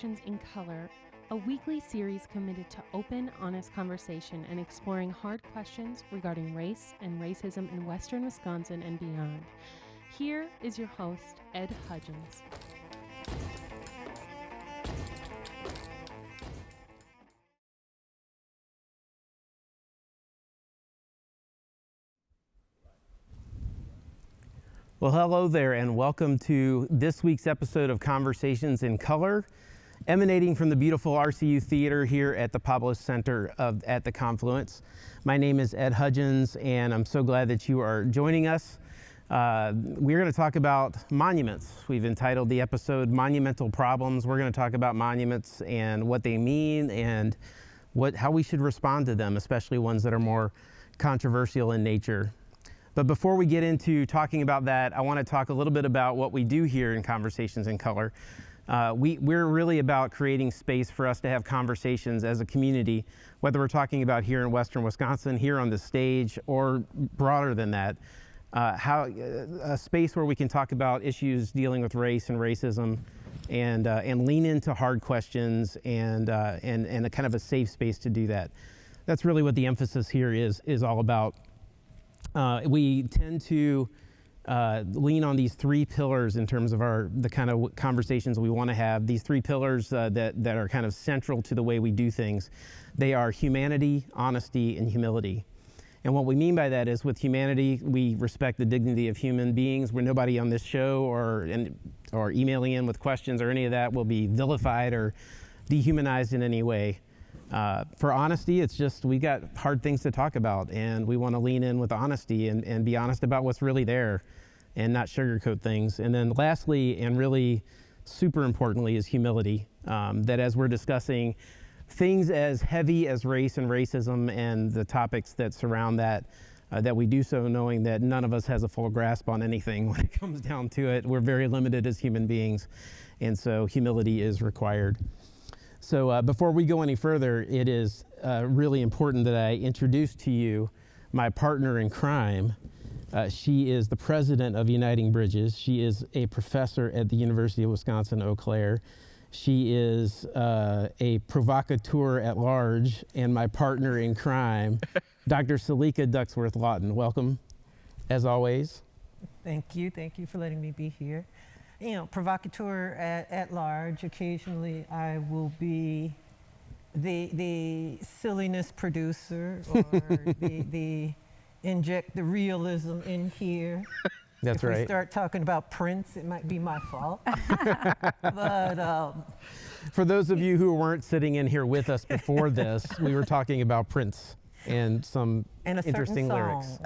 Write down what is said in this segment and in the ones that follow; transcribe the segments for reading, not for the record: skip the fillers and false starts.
in Color, a weekly series committed to open, honest conversation and exploring hard questions regarding race and racism in Western Wisconsin and beyond. Here is your host, Ed Hudgins. Well, hello there, and welcome to this week's episode of Conversations in Color, emanating from the beautiful RCU Theater here at the Pablo Center at the Confluence. My name is Ed Hudgins, and I'm so glad that you are joining us. We're going to talk about monuments. We've entitled the episode Monumental Problems. We're going to talk about monuments and what they mean and how we should respond to them, especially ones that are more controversial in nature. But before we get into talking about that, I want to talk a little bit about what we do here in Conversations in Color. We're really about creating space for us to have conversations as a community, whether we're talking about here in Western Wisconsin, here on the stage, or broader than that. A space where we can talk about issues dealing with race and racism, and lean into hard questions, and a kind of a safe space to do that. That's really what the emphasis here is all about. We tend to lean on these three pillars in terms of the kind of conversations we want to have. These three pillars that are kind of central to the way we do things. They are humanity, honesty, and humility. And what we mean by that is, with humanity, we respect the dignity of human beings. Where nobody on this show or emailing in with questions or any of that will be vilified or dehumanized in any way. For honesty, it's just we got hard things to talk about, and we want to lean in with honesty and be honest about what's really there and not sugarcoat things. And then lastly, and really super importantly, is humility. That as we're discussing things as heavy as race and racism and the topics that surround that, that we do so knowing that none of us has a full grasp on anything when it comes down to it. We're very limited as human beings, and so humility is required. So before we go any further, it is really important that I introduce to you my partner in crime. She is the president of Uniting Bridges. She is a professor at the University of Wisconsin-Eau Claire. She is a provocateur at large, and my partner in crime, Dr. Selika Ducksworth-Lawton. Welcome, as always. Thank you for letting me be here. You know, provocateur at large. Occasionally I will be the silliness producer, or the inject the realism in here. That's right. If we start talking about Prince, it might be my fault. But for those of you who weren't sitting in here with us before this, we were talking about Prince and some interesting lyrics.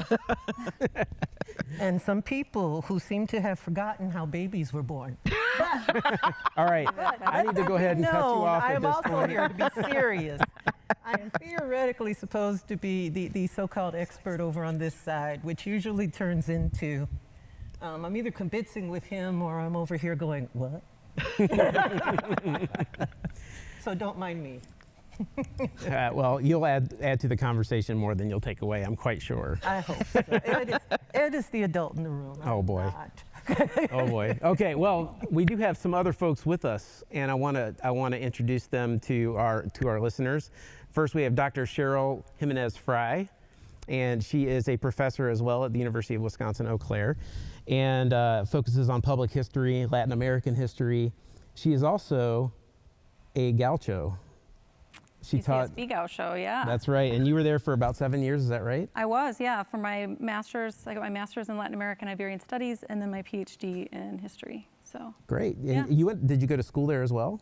And some people who seem to have forgotten how babies were born. All right, I need to go ahead and cut you off at this point. I'm also here to be serious. I am theoretically supposed to be the so-called expert over on this side, which usually turns into I'm either convincing with him or I'm over here going, what? So don't mind me. Well, you'll add to the conversation more than you'll take away, I'm quite sure. I hope so. Ed is the adult in the room. Oh boy. Oh boy. Okay, well, we do have some other folks with us, and I want to introduce them to our listeners. First, we have Dr. Cheryl Jimenez-Frei, and she is a professor as well at the University of Wisconsin-Eau Claire, and focuses on public history, Latin American history. She is also a gaucho. She taught Gaucho, yeah. That's right, and you were there for about 7 years, is that right? I was, yeah. For my master's, I got my master's in Latin American Iberian Studies, and then my PhD in history. So great. Yeah. And did you go to school there as well?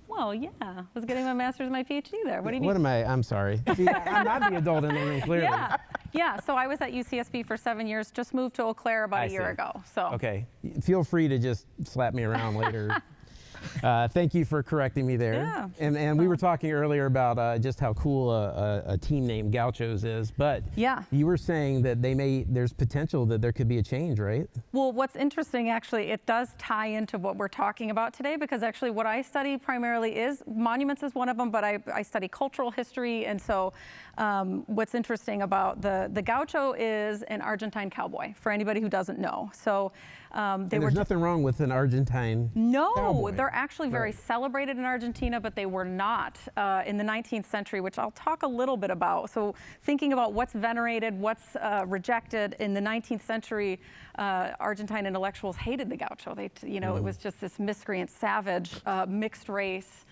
Well, yeah. I was getting my master's and my PhD there. What do you mean? I'm sorry. See, I'm not the adult in the room, clearly. Yeah. So I was at UCSB for 7 years. Just moved to Eau Claire about a year ago. So okay. Feel free to just slap me around later. Thank you for correcting me there. Yeah. And we were talking earlier about just how cool a team named Gauchos is, but yeah, you were saying that there's potential that there could be a change, right? Well, what's interesting, actually, it does tie into what we're talking about today, because actually what I study primarily is monuments is one of them, but I study cultural history, and so what's interesting about the Gaucho is an Argentine cowboy, for anybody who doesn't know. So There's nothing wrong with an Argentine cowboy. They're actually very celebrated in Argentina, but they were not in the 19th century, which I'll talk a little bit about. So thinking about what's venerated, what's rejected, in the 19th century, Argentine intellectuals hated the gaucho. They, it was just this miscreant, savage, mixed race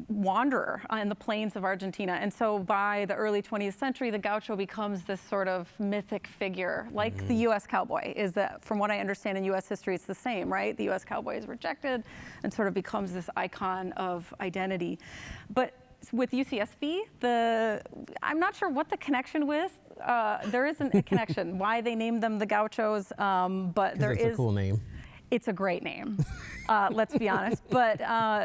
wanderer in the plains of Argentina. And so by the early 20th century, the gaucho becomes this sort of mythic figure, like the U.S. cowboy. Is that, from what I understand in U.S. history, it's the same, right? The U.S. cowboy is rejected and sort of becomes this icon of identity. But with UCSB, I'm not sure what the connection with. There isn't a connection why they named them the Gauchos, but there is. It's a cool name. It's a great name, let's be honest. But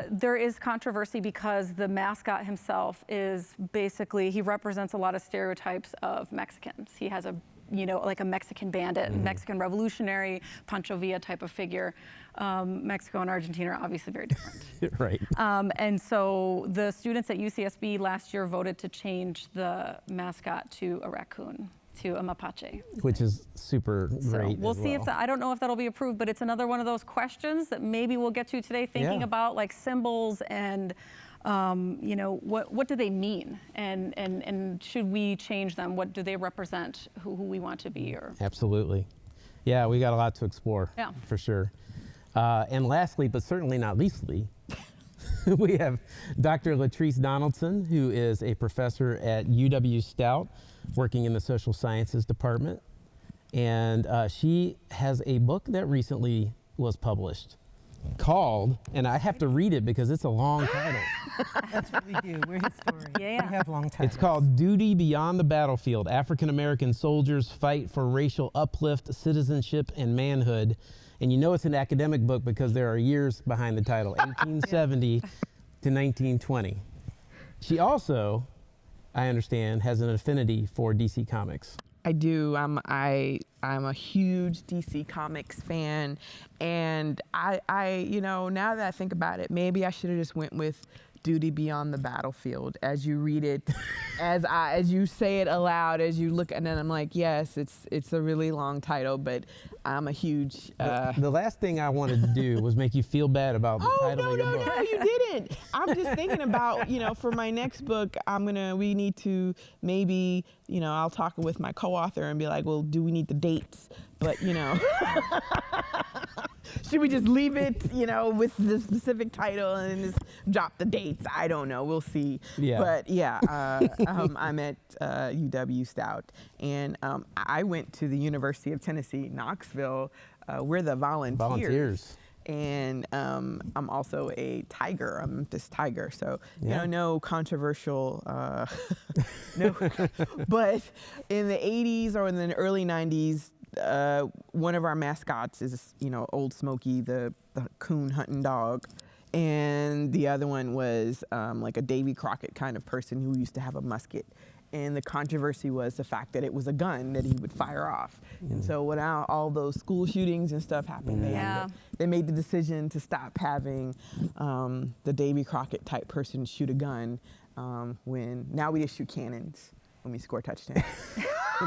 there is controversy because the mascot himself is basically, he represents a lot of stereotypes of Mexicans. He has like a Mexican bandit, Mexican revolutionary, Pancho Villa type of figure. Mexico and Argentina are obviously very different. Right. And so the students at UCSB last year voted to change the mascot to a raccoon, to a mapache. Which is super great. We'll see if I don't know if that'll be approved, but it's another one of those questions that maybe we'll get to today, thinking about like symbols and what do they mean, and should we change them? What do they represent? Who we want to be? Or absolutely, yeah, we got a lot to explore. Yeah, for sure. And lastly, but certainly not leastly, we have Dr. Latrice Donaldson, who is a professor at UW-Stout, working in the social sciences department, and she has a book that recently was published called, and I have to read it because it's a long title. That's what we do. We're historians. Yeah. We have long titles. It's called Duty Beyond the Battlefield, African American Soldiers Fight for Racial Uplift, Citizenship, and Manhood. And you know it's an academic book because there are years behind the title, 1870 to 1920. She also, I understand, has an affinity for DC Comics. I do. I'm a huge DC Comics fan, and I now that I think about it, maybe I should have just went with Duty Beyond the Battlefield as you read it, as you say it aloud, as you look, and then I'm like, yes, it's a really long title, but I'm a huge. The last thing I wanted to do was make you feel bad about the title of your book. No, you didn't. I'm just thinking about, for my next book, we need to maybe, I'll talk with my co-author and be like, well, do we need the dates? But, should we just leave it, with the specific title and just drop the dates? I don't know. We'll see. Yeah. But yeah, I'm at UW-Stout, and I went to the University of Tennessee, Knoxville. We're the volunteers. And I'm also a tiger. I'm this tiger. So, no controversial, no. But in the 80s or in the early 90s, one of our mascots is, Old Smokey, the coon hunting dog. And the other one was like a Davy Crockett kind of person who used to have a musket. And the controversy was the fact that it was a gun that he would fire off. And so when all those school shootings and stuff happened, they made the decision to stop having the Davy Crockett type person shoot a gun now we just shoot cannons when we score touchdowns.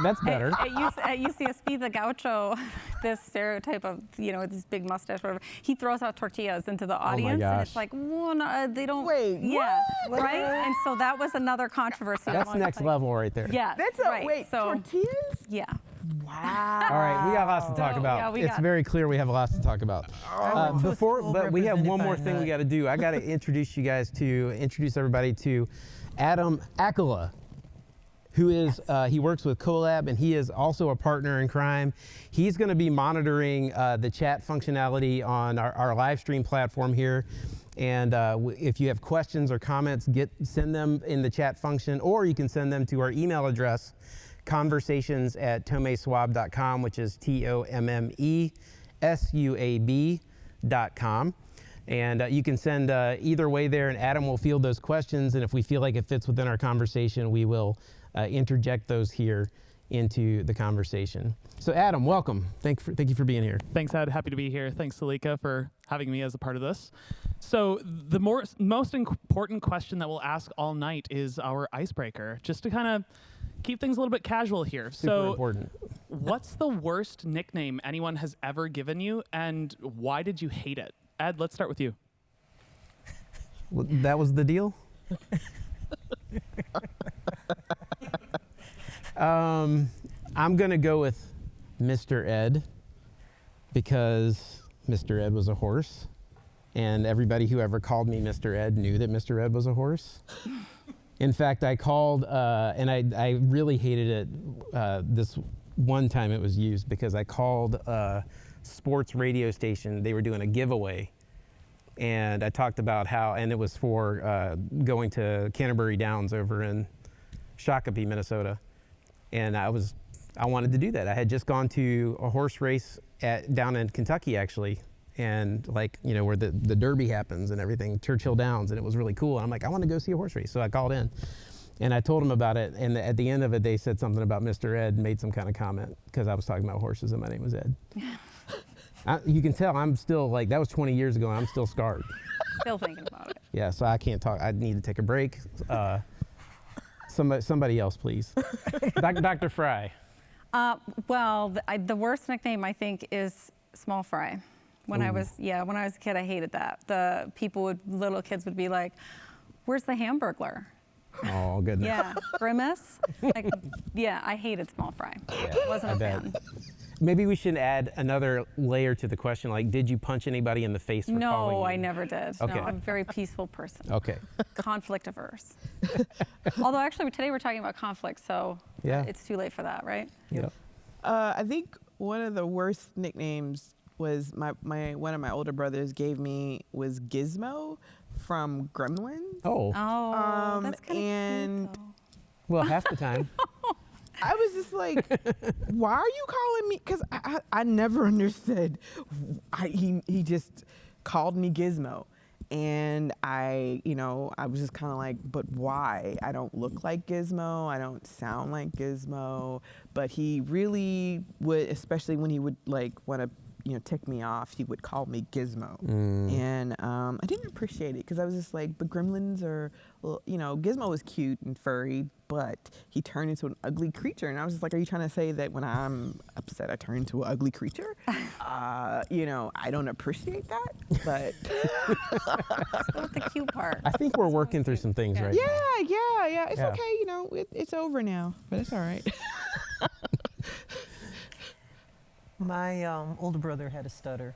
That's better. At UCSB, the gaucho, this stereotype of, this big mustache, whatever, he throws out tortillas into the audience. Oh my gosh. And it's like, well, no, they don't. Wait, what? Right? And so that was another controversy. That's next level right there. Yeah. Tortillas? Yeah. Wow. All right, we got lots to talk about. It's very clear we have lots to talk about. But we have one more thing we got to do. I got to introduce everybody to Adam Accola, who is, he works with Collab, and he is also a partner in crime. He's gonna be monitoring the chat functionality on our live stream platform here. And if you have questions or comments, send them in the chat function, or you can send them to our email address, conversations@tomeswab.com, which is TOMMESUAB.com. And you can send either way there, and Adam will field those questions. And if we feel like it fits within our conversation, we will interject those here into the conversation. So Adam, welcome. Thank you for being here. Thanks, Ed. Happy to be here. Thanks, Selika, for having me as a part of this. So the most important question that we'll ask all night is our icebreaker, just to kind of keep things a little bit casual here. Super important. what's the worst nickname anyone has ever given you, and why did you hate it? Ed, let's start with you. Well, that was the deal? I'm going to go with Mr. Ed, because Mr. Ed was a horse, and everybody who ever called me Mr. Ed knew that Mr. Ed was a horse. In fact, I called, and I really hated it this one time it was used, because I called a sports radio station. They were doing a giveaway, and I talked about how, and it was for going to Canterbury Downs over in Shakopee, Minnesota. And I wanted to do that. I had just gone to a horse race down in Kentucky, actually, and where the Derby happens and everything, Churchill Downs, and it was really cool. And I'm like, I want to go see a horse race. So I called in, and I told them about it. And at the end of it, they said something about Mr. Ed, made some kind of comment, because I was talking about horses and my name was Ed. You can tell I'm still, that was 20 years ago, and I'm still scarred. Still thinking about it. Yeah, so I can't talk. I need to take a break. Somebody else, please. Dr. Frei. Well, the worst nickname, I think, is Small Fry. When I was a kid, I hated that. Little kids would be like, "Where's the Hamburglar?" Oh, goodness. Yeah, Grimace. I hated Small Fry. Yeah, Wasn't a fan. Maybe we should add another layer to the question, did you punch anybody in the face for calling you? No, I never did. Okay. No, I'm a very peaceful person. Okay. Conflict averse. Although actually today we're talking about conflict, so yeah, it's too late for that, right? Yeah. I think one of the worst nicknames was one of my older brothers gave me was Gizmo from Gremlins. Oh. Oh, that's kind of cute, though. Well, half the time. I was just like, why are you calling me? Because I never understood. He just called me Gizmo. And I was just kind of like, but why? I don't look like Gizmo. I don't sound like Gizmo. But he really would, especially when he would want to, tick me off, he would call me Gizmo. And I didn't appreciate it, because I was just like, but gremlins are, Gizmo was cute and furry, but he turned into an ugly creature. And I was just like, are you trying to say that when I'm upset, I turn into an ugly creature? I don't appreciate that, but. Let's go with the cute part. I think we're working through some things right now. Yeah. It's okay, it's over now, but it's all right. My older brother had a stutter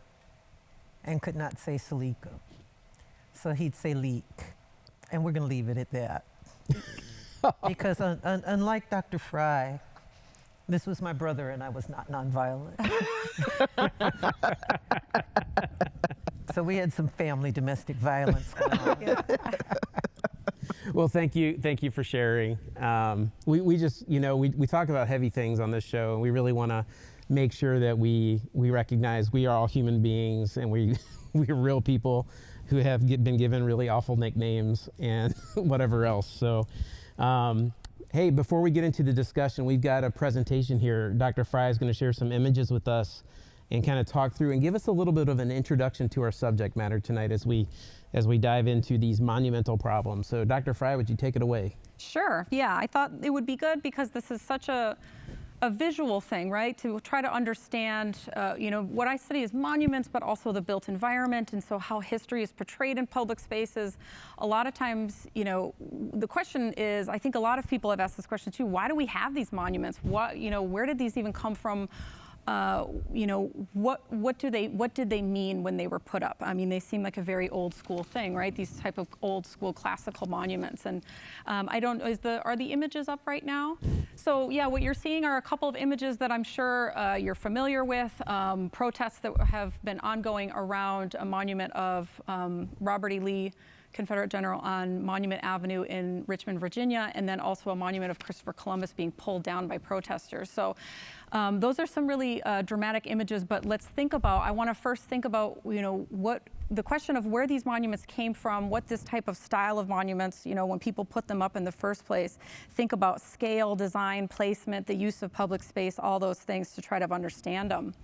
and could not say Selika. So he'd say leak. And we're going to leave it at that. Because unlike Dr. Frei, this was my brother and I was not nonviolent. So we had some family domestic violence going on. Well, thank you for sharing. We just, we talk about heavy things on this show, and we really want to make sure that we recognize we are all human beings, and we're real people who have been given really awful nicknames and whatever else. So, hey, before we get into the discussion, we've got a presentation here. Dr. Frei is going to share some images with us and kind of talk through and give us a little bit of an introduction to our subject matter tonight as we dive into these monumental problems. So Dr. Frei, would you take it away? Sure, yeah, I thought it would be good because this is such a visual thing, right? To try to understand, what I study is monuments, but also the built environment, and so how history is portrayed in public spaces. A lot of times, the question is, I think a lot of people have asked this question too, why do we have these monuments? Where did these even come from? What did they mean when they were put up? I mean, they seem like a very old school thing, right? These type of old school classical monuments. And are the images up right now? So yeah, what you're seeing are a couple of images that I'm sure you're familiar with. Protests that have been ongoing around a monument of Robert E. Lee, Confederate general, on Monument Avenue in Richmond, Virginia, and then also a monument of Christopher Columbus being pulled down by protesters. So those are some really dramatic images, but I want to first think about, what the question of where these monuments came from, what this type of style of monuments, when people put them up in the first place, think about scale, design, placement, the use of public space, all those things to try to understand them.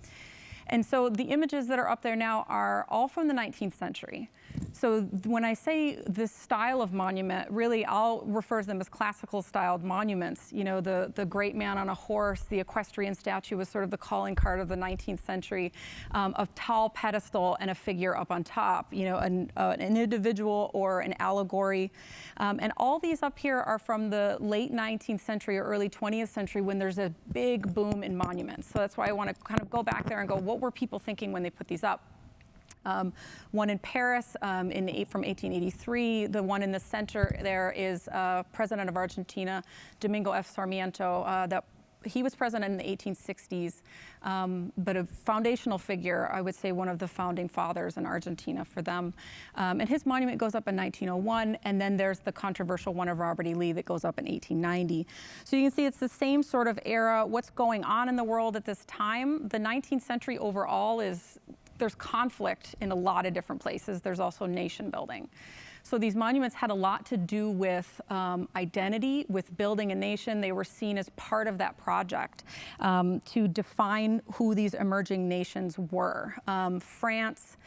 And so the images that are up there now are all from the 19th century. So when I say this style of monument, really I'll refer to them as classical styled monuments. You know, the great man on a horse, the equestrian statue was sort of the calling card of the 19th century, a tall pedestal and a figure up on top, you know, an individual or an allegory. And all these up here are from the late 19th century or early 20th century when there's a big boom in monuments. So that's why I want to kind of go back there and go, what were people thinking when they put these up? One in Paris from 1883. The one in the center there is President of Argentina, Domingo F. Sarmiento. He was president in the 1860s, but a foundational figure, I would say one of the founding fathers in Argentina for them. And his monument goes up in 1901, and then there's the controversial one of Robert E. Lee that goes up in 1890. So you can see it's the same sort of era. What's going on in the world at this time? The 19th century overall there's conflict in a lot of different places. There's also nation building. So these monuments had a lot to do with identity, with building a nation. They were seen as part of that project to define who these emerging nations were. France,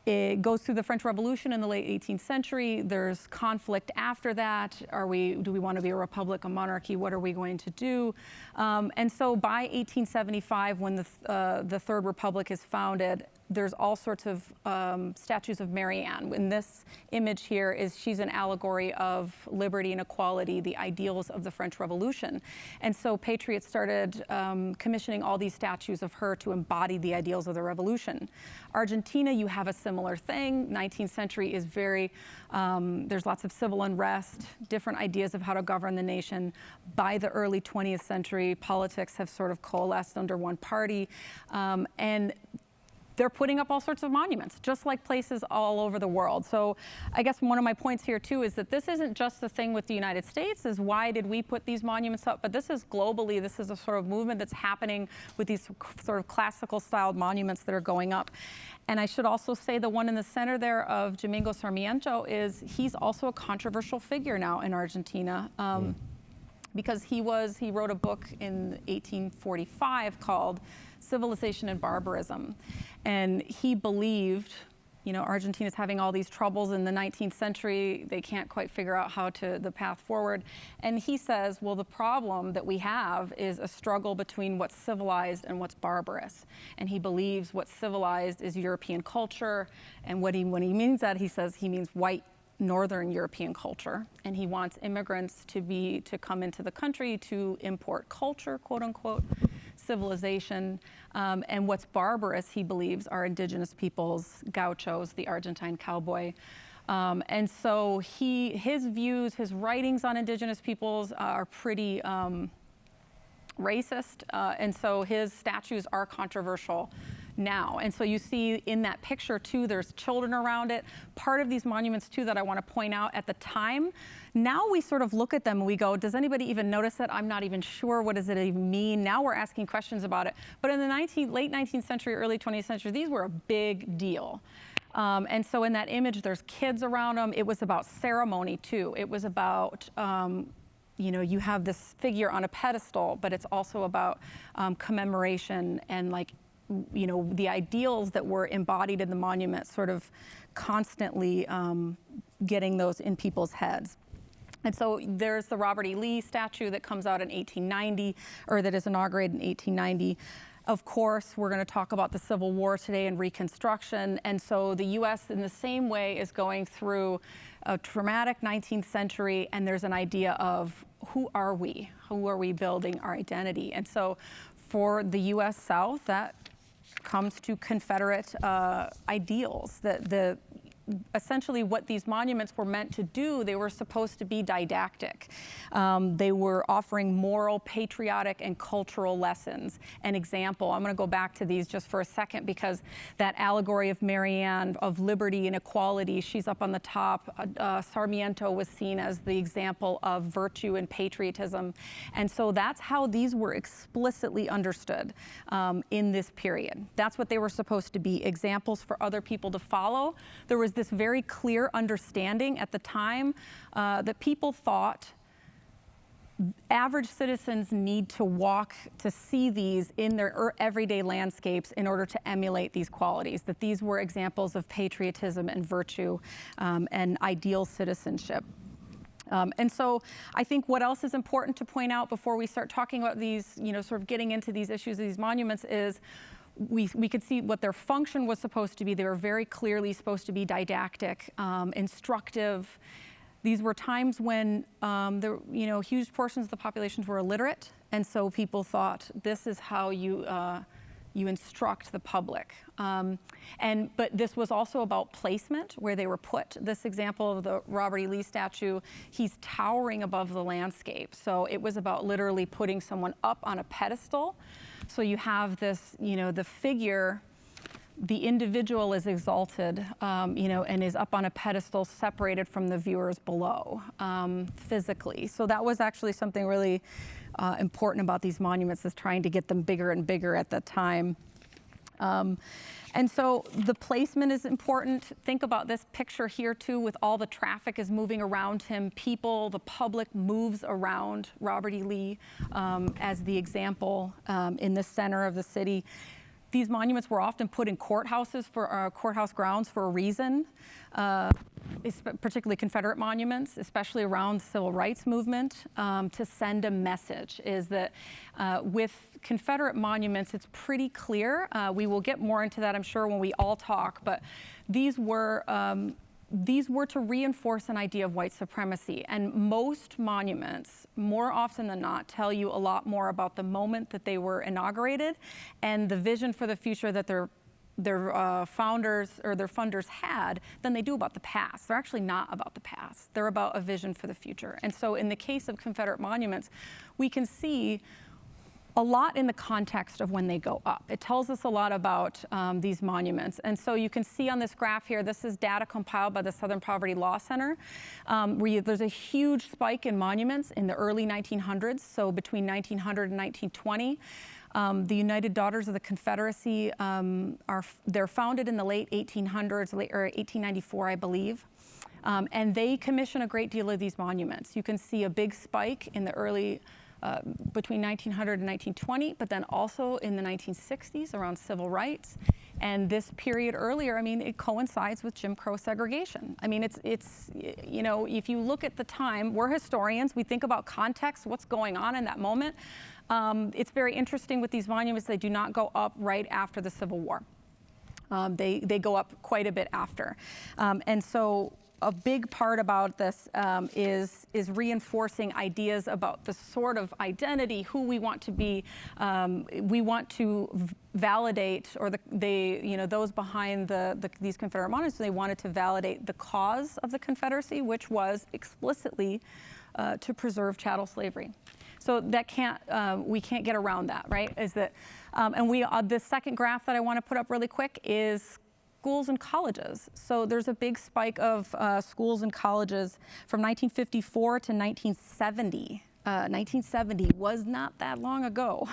it goes through the French Revolution in the late 18th century. There's conflict after that. Do we want to be a republic, a monarchy? What are we going to do? And so by 1875, when the Third Republic is founded, there's all sorts of statues of Mary Ann. In this image here she's an allegory of liberty and equality, the ideals of the French Revolution. And so patriots started commissioning all these statues of her to embody the ideals of the revolution. Argentina, you have a similar thing. 19th century is there's lots of civil unrest, different ideas of how to govern the nation. By the early 20th century, politics have sort of coalesced under one party. And they're putting up all sorts of monuments, just like places all over the world. So I guess one of my points here too is that this isn't just the thing with the United States, is why did we put these monuments up, but this is globally, this is a sort of movement that's happening with these sort of classical styled monuments that are going up. And I should also say the one in the center there of Domingo Sarmiento he's also a controversial figure now in Argentina. Because he wrote a book in 1845 called Civilization and Barbarism. And he believed, you know, Argentina's having all these troubles in the 19th century. They can't quite figure out the path forward. And he says, well, the problem that we have is a struggle between what's civilized and what's barbarous. And he believes what's civilized is European culture. And when he means that, he says he means white Northern European culture, and he wants immigrants to come into the country to import culture, quote unquote, civilization, and what's barbarous, he believes, are indigenous peoples, gauchos, the Argentine cowboy. And so his views, his writings on indigenous peoples are pretty racist, and so his statues are controversial now. And so you see in that picture too, there's children around it. Part of these monuments too that I want to point out at the time, now we sort of look at them and we go, does anybody even notice it? I'm not even sure, what does it even mean? Now we're asking questions about it. But in the late 19th century, early 20th century, these were a big deal. And so in that image, there's kids around them. It was about ceremony too. It was about, you know, you have this figure on a pedestal, but it's also about commemoration and, like, you know, the ideals that were embodied in the monument, sort of constantly getting those in people's heads. And so there's the Robert E. Lee statue that comes out in 1890, or that is inaugurated in 1890. Of course, we're going to talk about the Civil War today and Reconstruction. And so the U.S. in the same way is going through a traumatic 19th century, and there's an idea of who are we? Who are we building our identity? And so for the U.S. South, that comes to Confederate ideals. Essentially what these monuments were meant to do, they were supposed to be didactic. They were offering moral, patriotic, and cultural lessons. An example, I'm going to go back to these just for a second, because that allegory of Mary Ann, of liberty and equality, she's up on the top. Sarmiento was seen as the example of virtue and patriotism. And so that's how these were explicitly understood in this period. That's what they were supposed to be, examples for other people to follow. There was this very clear understanding at the time that people thought average citizens need to walk to see these in their everyday landscapes in order to emulate these qualities, that these were examples of patriotism and virtue and ideal citizenship. And so I think what else is important to point out before we start talking about these, sort of getting into these issues, these monuments, is we could see what their function was supposed to be. They were very clearly supposed to be didactic, instructive. These were times when huge portions of the populations were illiterate, and so people thought this is how you instruct the public. But this was also about placement, where they were put. This example of the Robert E. Lee statue, he's towering above the landscape. So it was about literally putting someone up on a pedestal. So you have this, the figure, the individual is exalted, and is up on a pedestal separated from the viewers below, physically. So that was actually something really important about these monuments, is trying to get them bigger and bigger at that time. And so the placement is important. Think about this picture here too, with all the traffic is moving around him. People, the public moves around Robert E. Lee as the example in the center of the city. These monuments were often put in courthouses for courthouse grounds for a reason, particularly Confederate monuments, especially around the civil rights movement, to send a message. Is that with Confederate monuments, it's pretty clear. We will get more into that, I'm sure, when we all talk, but these were to reinforce an idea of white supremacy. And most monuments, more often than not, tell you a lot more about the moment that they were inaugurated and the vision for the future that their founders or their funders had than they do about the past. They're actually not about the past. They're about a vision for the future. And so in the case of Confederate monuments, we can see a lot in the context of when they go up. It tells us a lot about these monuments. And so you can see on this graph here, this is data compiled by the Southern Poverty Law Center, where there's a huge spike in monuments in the early 1900s, so between 1900 and 1920. The United Daughters of the Confederacy, they're founded in the late 1800s, or 1894, I believe. And they commission a great deal of these monuments. You can see a big spike in the early between 1900 and 1920, but then also in the 1960s around civil rights. And this period earlier, it coincides with Jim Crow segregation. It's if you look at the time, we're historians, we think about context, what's going on in that moment. It's very interesting with these monuments, they do not go up right after the Civil War. They go up quite a bit after. And so a big part about this is reinforcing ideas about the sort of identity, who we want to be. We want to validate, or those behind these Confederate monuments, they wanted to validate the cause of the Confederacy, which was explicitly to preserve chattel slavery. So that we can't get around that, right? Is that, and the second graph that I want to put up really quick is schools and colleges. So there's a big spike of schools and colleges from 1954 to 1970. 1970 was not that long ago.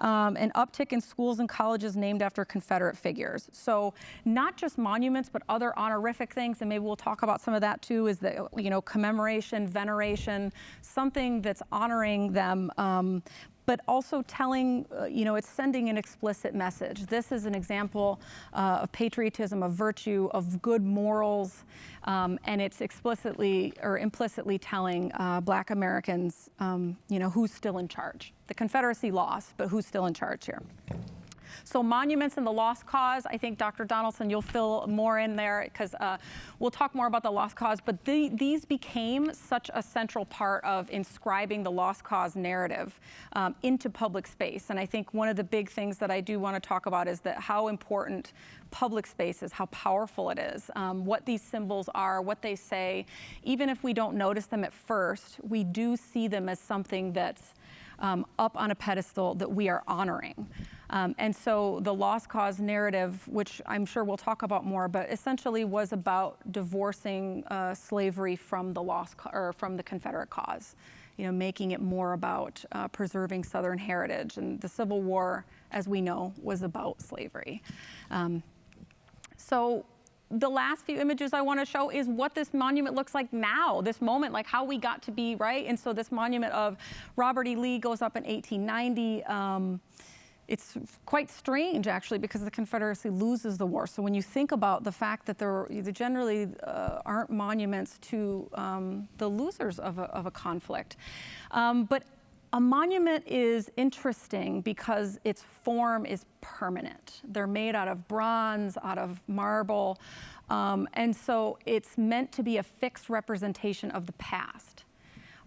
An uptick in schools and colleges named after Confederate figures. So not just monuments, but other honorific things, and maybe we'll talk about some of that too, is that, commemoration, veneration, something that's honoring them, but also telling, it's sending an explicit message. This is an example of patriotism, of virtue, of good morals, and it's explicitly or implicitly telling Black Americans, who's still in charge. The Confederacy lost, but who's still in charge here? So monuments and the lost cause, I think Dr. Donaldson, you'll fill more in there because we'll talk more about the lost cause, but these became such a central part of inscribing the lost cause narrative into public space. And I think one of the big things that I do want to talk about is that how important public space is, how powerful it is, what these symbols are, what they say. Even if we don't notice them at first, we do see them as something that's up on a pedestal that we are honoring. And so the lost cause narrative, which I'm sure we'll talk about more, but essentially was about divorcing slavery from the from the Confederate cause, making it more about preserving Southern heritage. And the Civil War, as we know, was about slavery. So the last few images I want to show is what this monument looks like now, this moment, like how we got to be, right? And so this monument of Robert E. Lee goes up in 1890. It's quite strange, actually, because the Confederacy loses the war. So when you think about the fact that there generally aren't monuments to the losers of a conflict. But a monument is interesting because its form is permanent. They're made out of bronze, out of marble, and so it's meant to be a fixed representation of the past.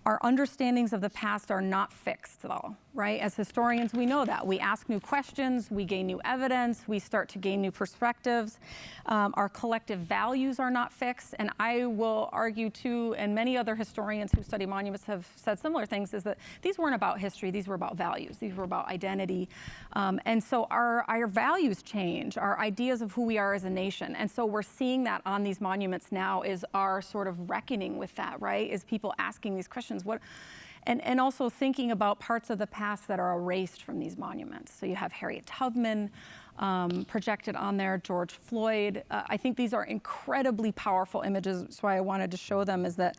Our understandings of the past are not fixed, though, right? As historians, we know that. We ask new questions, we gain new evidence, we start to gain new perspectives. Our collective values are not fixed, and I will argue too, and many other historians who study monuments have said similar things, is that these weren't about history, these were about values, these were about identity. And so our values change, our ideas of who we are as a nation. And so we're seeing that on these monuments now is our sort of reckoning with that, right? Is people asking these questions. And also thinking about parts of the past that are erased from these monuments. So you have Harriet Tubman projected on there, George Floyd. I think these are incredibly powerful images. That's why I wanted to show them, is that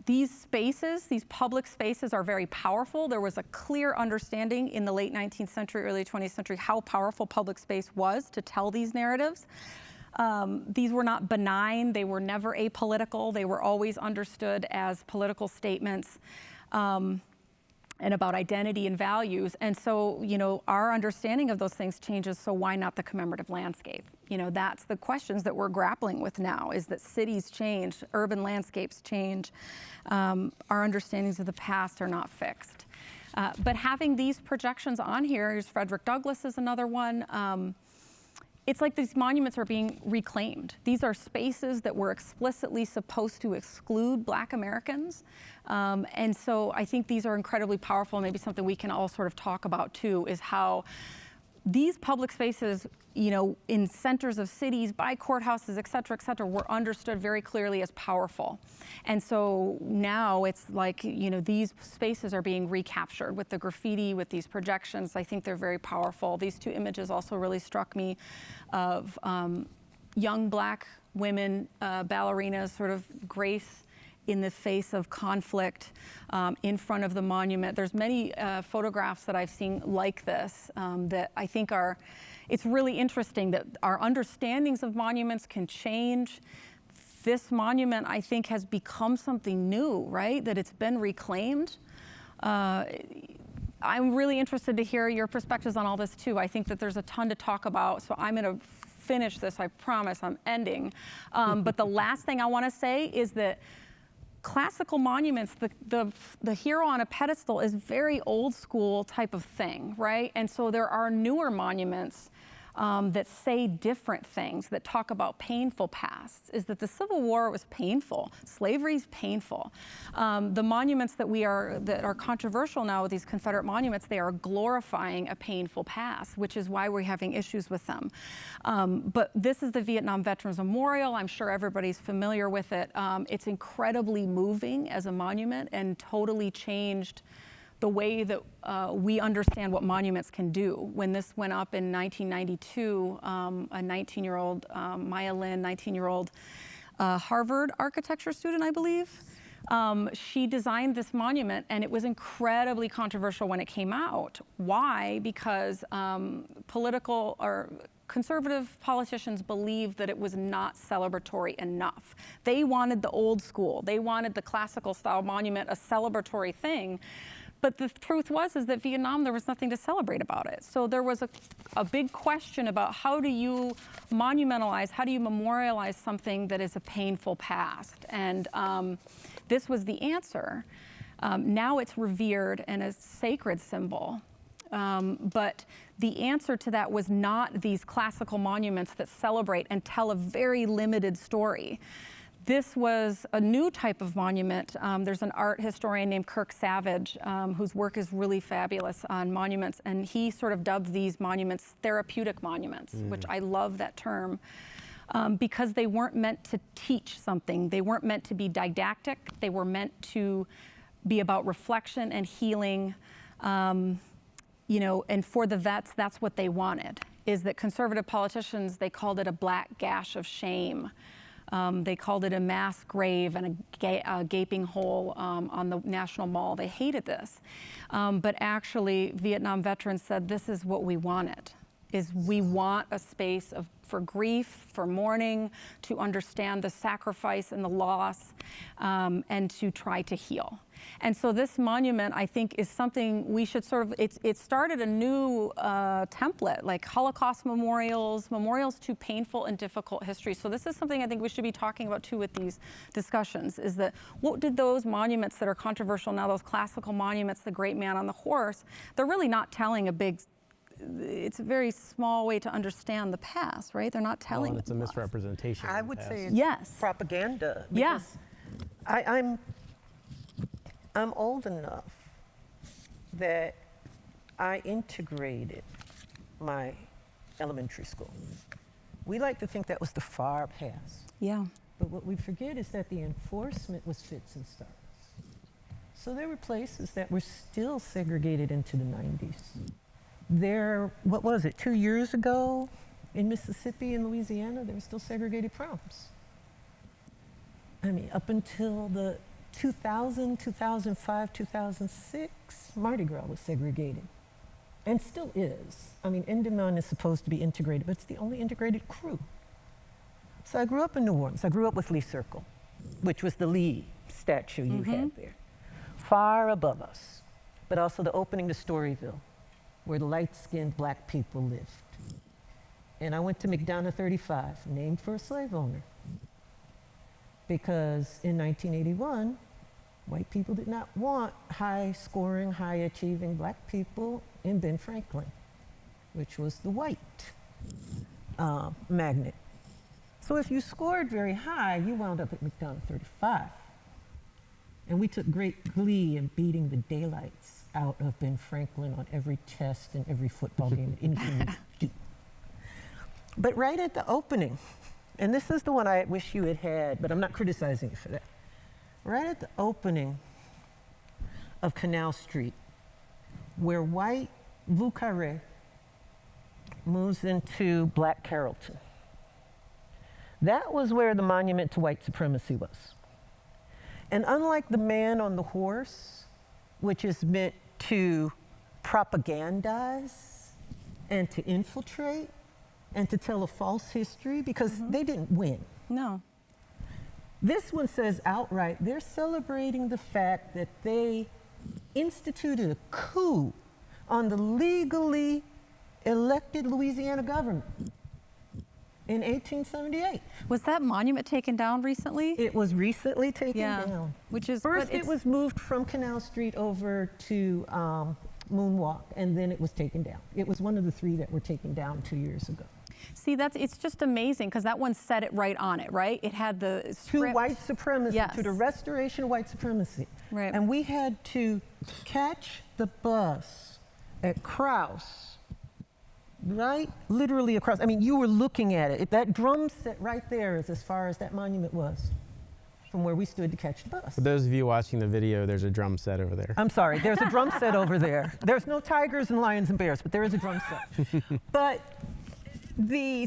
these spaces, these public spaces, are very powerful. There was a clear understanding in the late 19th century, early 20th century, how powerful public space was to tell these narratives. These were not benign, they were never apolitical, they were always understood as political statements and about identity and values. And so, you know, our understanding of those things changes, so why not the commemorative landscape? You know, that's the questions that we're grappling with now, is that cities change, urban landscapes change, our understandings of the past are not fixed. But having these projections on here, here's Frederick Douglass is another one. It's like these monuments are being reclaimed. These are spaces that were explicitly supposed to exclude Black Americans. And so I think these are incredibly powerful. Maybe something we can all sort of talk about too, is how these public spaces, you know, in centers of cities, by courthouses, et cetera, were understood very clearly as powerful. And so now it's like, you know, these spaces are being recaptured with the graffiti, with these projections. I think they're very powerful. These two images also really struck me of young Black women, ballerinas, sort of grace in the face of conflict in front of the monument. There's many photographs that I've seen like this that I think it's really interesting that our understandings of monuments can change. This monument, I think, has become something new, right? That it's been reclaimed. I'm really interested to hear your perspectives on all this too. I think that there's a ton to talk about, so I'm gonna finish this, I promise, I'm ending. But the last thing I wanna say is that classical monuments, the hero on a pedestal is very old school type of thing, right? And so there are newer monuments that say different things, that talk about painful pasts, is that the Civil War was painful, slavery's painful. The monuments that are controversial now with these Confederate monuments, they are glorifying a painful past, which is why we're having issues with them. But this is the Vietnam Veterans Memorial. I'm sure everybody's familiar with it. It's incredibly moving as a monument and totally changed the way that we understand what monuments can do. When this went up in 1992, a 19-year-old, Maya Lin, 19-year-old Harvard architecture student, I believe, she designed this monument, and it was incredibly controversial when it came out. Why? Because political or conservative politicians believed that it was not celebratory enough. They wanted the old school. They wanted the classical style monument, a celebratory thing. But the truth was that Vietnam, there was nothing to celebrate about it. So there was a big question about how do you monumentalize, how do you memorialize something that is a painful past? And this was the answer. Now it's revered and a sacred symbol. But the answer to that was not these classical monuments that celebrate and tell a very limited story. This was a new type of monument. There's an art historian named Kirk Savage, whose work is really fabulous on monuments, and he sort of dubbed these monuments therapeutic monuments, which I love that term, because they weren't meant to teach something. They weren't meant to be didactic. They were meant to be about reflection and healing, you know, and for the vets, that's what they wanted. is that conservative politicians, they called it a black gash of shame. They called it a mass grave and a gaping hole on the National Mall. They hated this. But actually, Vietnam veterans said, this is what we wanted, is we want a space for grief, for mourning, to understand the sacrifice and the loss, and to try to heal. And so this monument, I think, is something we should sort of, it started a new template, like Holocaust memorials to painful and difficult history. So this is something I think we should be talking about too with these discussions, is that what did those monuments that are controversial now, those classical monuments, the great man on the horse, they're really not telling a big, it's a very small way to understand the past, right? They're not telling. Well, it's a misrepresentation. I would say it's yes. propaganda. Yes. I'm old enough that I integrated my elementary school. We like to think that was the far past. Yeah. But what we forget is that the enforcement was fits and starts. So there were places that were still segregated into the 90s. There, what was it, 2 years ago in Mississippi and Louisiana, there were still segregated proms. I mean, up until the 2000, 2005, 2006, Mardi Gras was segregated, and still is. I mean, Endymion is supposed to be integrated, but it's the only integrated crew. So I grew up in New Orleans. I grew up with Lee Circle, which was the Lee statue you had there, far above us, but also the opening to Storyville, where the light-skinned black people lived. And I went to McDonough 35, named for a slave owner, because in 1981, white people did not want high-scoring, high-achieving black people in Ben Franklin, which was the white magnet. So if you scored very high, you wound up at McDonough 35. And we took great glee in beating the daylights out of Ben Franklin on every test and every football game, anything we could do. But right at the opening, and this is the one I wish you had had, but I'm not criticizing you for that. Right at the opening of Canal Street, where white Vieux Carré moves into black Carrollton, that was where the monument to white supremacy was. And unlike the man on the horse, which is meant to propagandize and to infiltrate and to tell a false history, because they didn't win. No. This one says outright, they're celebrating the fact that they instituted a coup on the legally elected Louisiana government in 1878. Was that monument taken down recently? It was recently taken down. Which is first it was moved from Canal Street over to Moonwalk, and then it was taken down. It was one of the three that were taken down 2 years ago. See, it's just amazing, because that one said it right on it, right? It had the script. To white supremacy, yes. To the restoration of white supremacy. Right. And we had to catch the bus at Krause, right? Literally across. I mean, you were looking at it. That drum set right there is as far as that monument was from where we stood to catch the bus. For those of you watching the video, there's a drum set over there. I'm sorry, there's a drum set over there. There's no tigers and lions and bears, but there is a drum set. But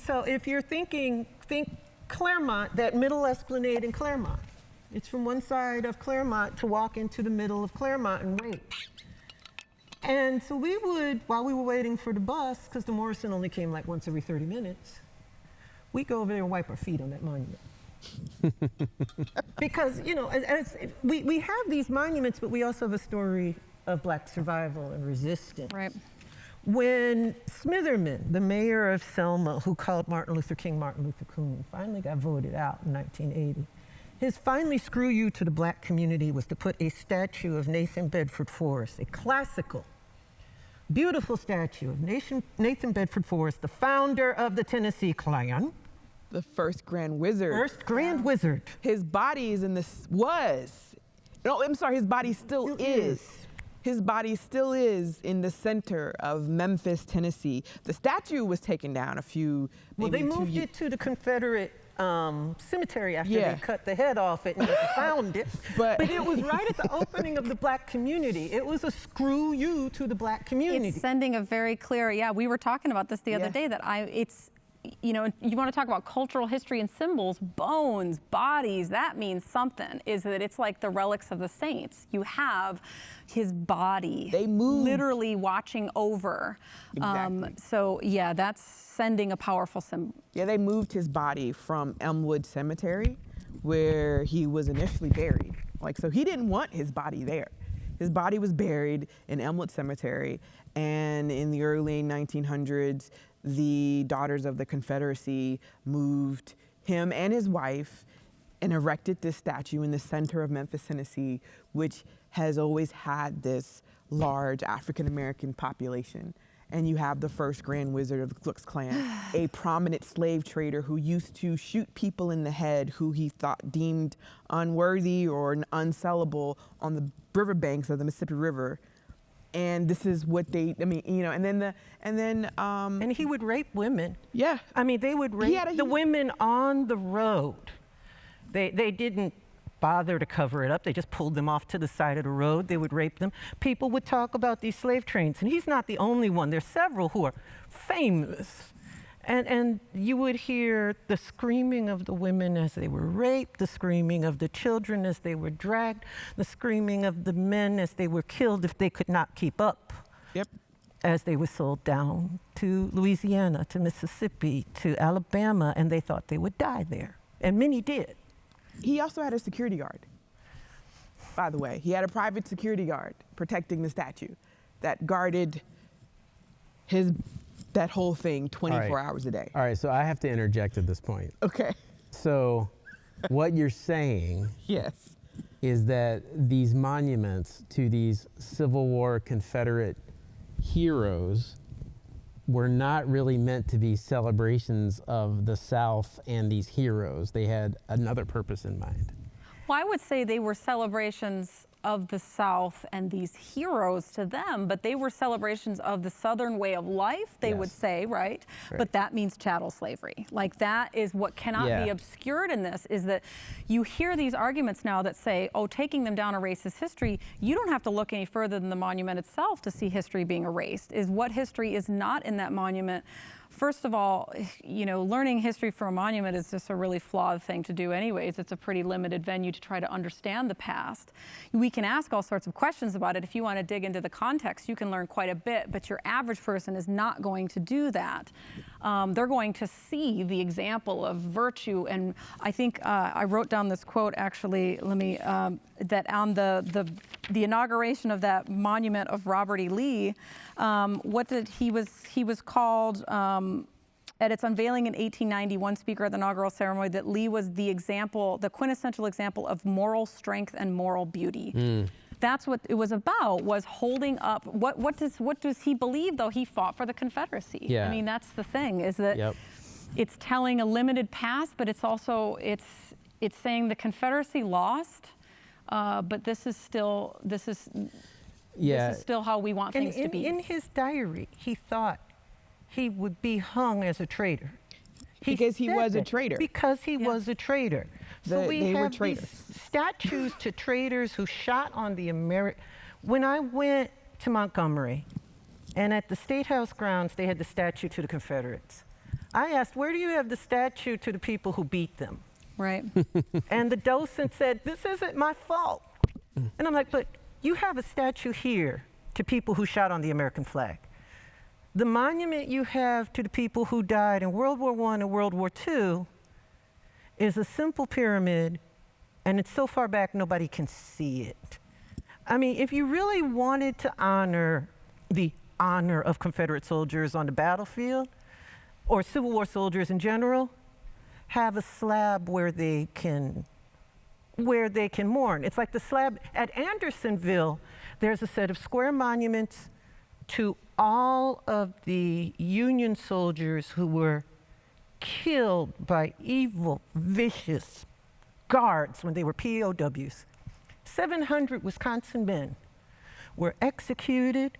so if you're think Claremont, that middle esplanade in Claremont. It's from one side of Claremont to walk into the middle of Claremont and wait. And so we would, while we were waiting for the bus, because the Morrison only came like once every 30 minutes, we'd go over there and wipe our feet on that monument. Because, you know, we have these monuments, but we also have a story of black survival and resistance. Right. When Smitherman, the mayor of Selma, who called Martin Luther King Martin Luther Coon, finally got voted out in 1980, his finally screw you to the black community was to put a statue of Nathan Bedford Forrest, a classical, beautiful statue of Nathan Bedford Forrest, the founder of the Tennessee Clan. The first Grand Wizard. First Grand Wizard. His body is in this, his body still is. His body still is in the center of Memphis, Tennessee. The statue was taken down Well, they moved it to the Confederate cemetery after they cut the head off it and found it. But it was right at the opening of the black community. It was a screw you to the black community. It's sending a very clear, we were talking about this the other day, that you know, you want to talk about cultural history and symbols, bones, bodies, that means something, is that it's like the relics of the saints. You have his body. They move. Literally watching over. Exactly. So yeah, that's sending a powerful symbol. Yeah, they moved his body from Elmwood Cemetery, where he was initially buried. Like, so he didn't want his body there. His body was buried in Elmwood Cemetery, and in the early 1900s, the Daughters of the Confederacy moved him and his wife and erected this statue in the center of Memphis, Tennessee, which has always had this large African-American population. And you have the first Grand Wizard of the Ku Klux Klan, a prominent slave trader who used to shoot people in the head who he thought deemed unworthy or unsellable on the riverbanks of the Mississippi River. And this is what they, I mean, you know, and he would rape women. Yeah. I mean, they would rape the women on the road. They didn't bother to cover it up. They just pulled them off to the side of the road. They would rape them. People would talk about these slave trains, and he's not the only one. There's several who are famous. And you would hear the screaming of the women as they were raped, the screaming of the children as they were dragged, the screaming of the men as they were killed if they could not keep up. Yep. As they were sold down to Louisiana, to Mississippi, to Alabama, and they thought they would die there. And many did. He also had a security guard, by the way. He had a private security guard protecting the statue that guarded that whole thing 24 hours a day. All right, so I have to interject at this point. Okay. So what you're saying is that these monuments to these Civil War Confederate heroes were not really meant to be celebrations of the South and these heroes. They had another purpose in mind. Well, I would say they were celebrations of the South and these heroes to them, but they were celebrations of the Southern way of life, they would say, right? But that means chattel slavery. Like, that is what cannot be obscured in this, is that you hear these arguments now that say, oh, taking them down a racist history, you don't have to look any further than the monument itself to see history being erased. Is what history is not in that monument. First of all, you know, learning history from a monument is just a really flawed thing to do anyways. It's a pretty limited venue to try to understand the past. We can ask all sorts of questions about it. If you want to dig into the context, you can learn quite a bit, but your average person is not going to do that. They're going to see the example of virtue, and I think I wrote down this quote, actually, that on the inauguration of that monument of Robert E. Lee, he was called, at its unveiling in 1890, one speaker at the inaugural ceremony, that Lee was the quintessential example of moral strength and moral beauty. That's what it was about, was holding up, what does he believe, though? He fought for the Confederacy. Yeah. I mean, that's the thing, is that it's telling a limited past, but it's also, it's saying the Confederacy lost, but this is still how we want things to be. In his diary, he thought he would be hung as a traitor. Because he was a traitor. Because he was a traitor. So we have these statues to traitors who shot on the American. When I went to Montgomery, and at the State House grounds, they had the statue to the Confederates. I asked, where do you have the statue to the people who beat them? Right. And the docent said, this isn't my fault. And I'm like, but you have a statue here to people who shot on the American flag. The monument you have to the people who died in World War I and World War II is a simple pyramid, and it's so far back nobody can see it. I mean, if you really wanted to honor the honor of Confederate soldiers on the battlefield, or Civil War soldiers in general, have a slab where they can mourn. It's like the slab at Andersonville. There's a set of square monuments to all of the Union soldiers who were killed by evil, vicious guards when they were POWs. 700 Wisconsin men were executed,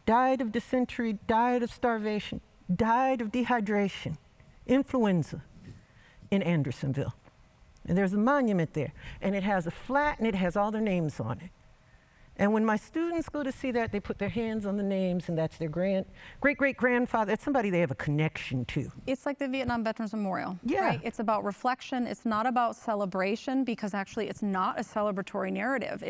died of dysentery, died of starvation, died of dehydration, influenza. in Andersonville. And there's a monument there. And it has a flat, and it has all their names on it. And when my students go to see that, they put their hands on the names, and that's their great-great-grandfather. That's somebody they have a connection to. It's like the Vietnam Veterans Memorial, Yeah. right? It's about reflection. It's not about celebration, because actually it's not a celebratory narrative.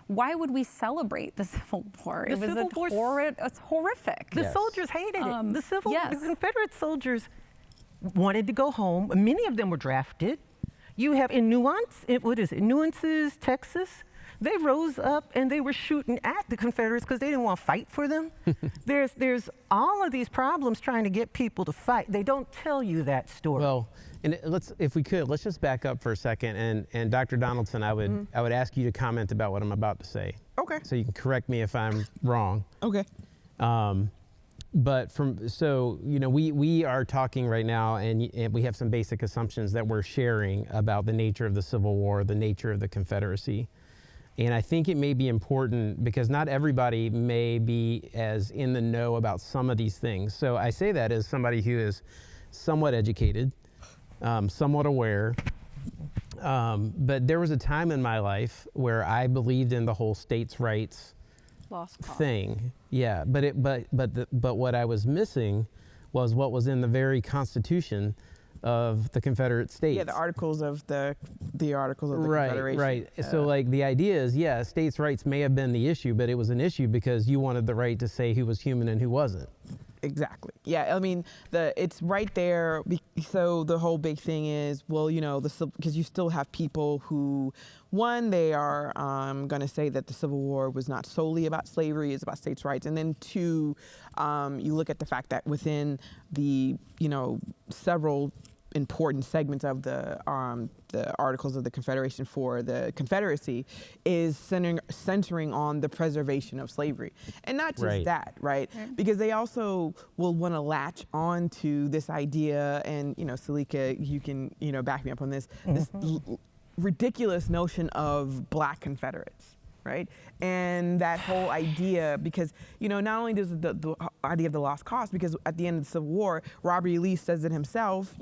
Why would we celebrate the Civil War? The Civil War, it's horrific. The soldiers hated it. Yes. The Confederate soldiers wanted to go home. Many of them were drafted. You have in Nuances, Texas. They rose up and they were shooting at the Confederates because they didn't want to fight for them. There's all of these problems trying to get people to fight. They don't tell you that story. Well, and if we could, let's just back up for a second. And Dr. Donaldson, I would ask you to comment about what I'm about to say. Okay. So you can correct me if I'm wrong. Okay. But we are talking right now, and we have some basic assumptions that we're sharing about the nature of the Civil War, the nature of the Confederacy. And I think it may be important because not everybody may be as in the know about some of these things. So I say that as somebody who is somewhat educated, somewhat aware. But there was a time in my life where I believed in the whole states' rights thing. Yeah, but what I was missing was what was in the very Constitution of the Confederate States. Yeah, the Articles of the Confederation. Right. So like the idea is, yeah, states' rights may have been the issue, but it was an issue because you wanted the right to say who was human and who wasn't. Exactly. Yeah, I mean, it's right there. So the whole big thing is, well, because you still have people who, one, they are going to say that the Civil War was not solely about slavery, it's about states' rights. And then two, you look at the fact that within the, several important segments of the Articles of the Confederation for the Confederacy is centering on the preservation of slavery. And not just that, right? Because they also will want to latch on to this idea, and, Selika, you can, back me up on this, this ridiculous notion of Black Confederates. Right? And that whole idea, because, not only does the idea of the lost cause, because at the end of the Civil War, Robert E. Lee says it himself,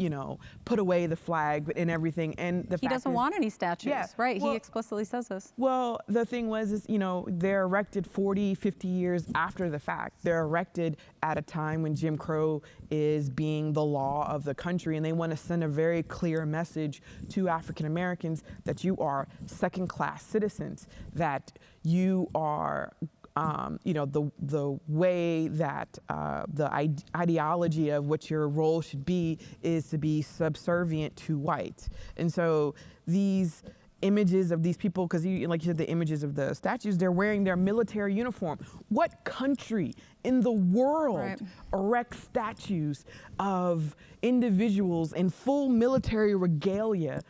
put away the flag and everything. And he doesn't want any statues, right? He explicitly says this. Well, the thing was, they're erected 40, 50 years after the fact. They're erected at a time when Jim Crow is being the law of the country, and they want to send a very clear message to African Americans that you are second-class citizens, that you are, the way that the ideology of what your role should be is to be subservient to whites. And so these images of these people, because like you said, the images of the statues, they're wearing their military uniform. What country in the world erects statues of individuals in full military regalia?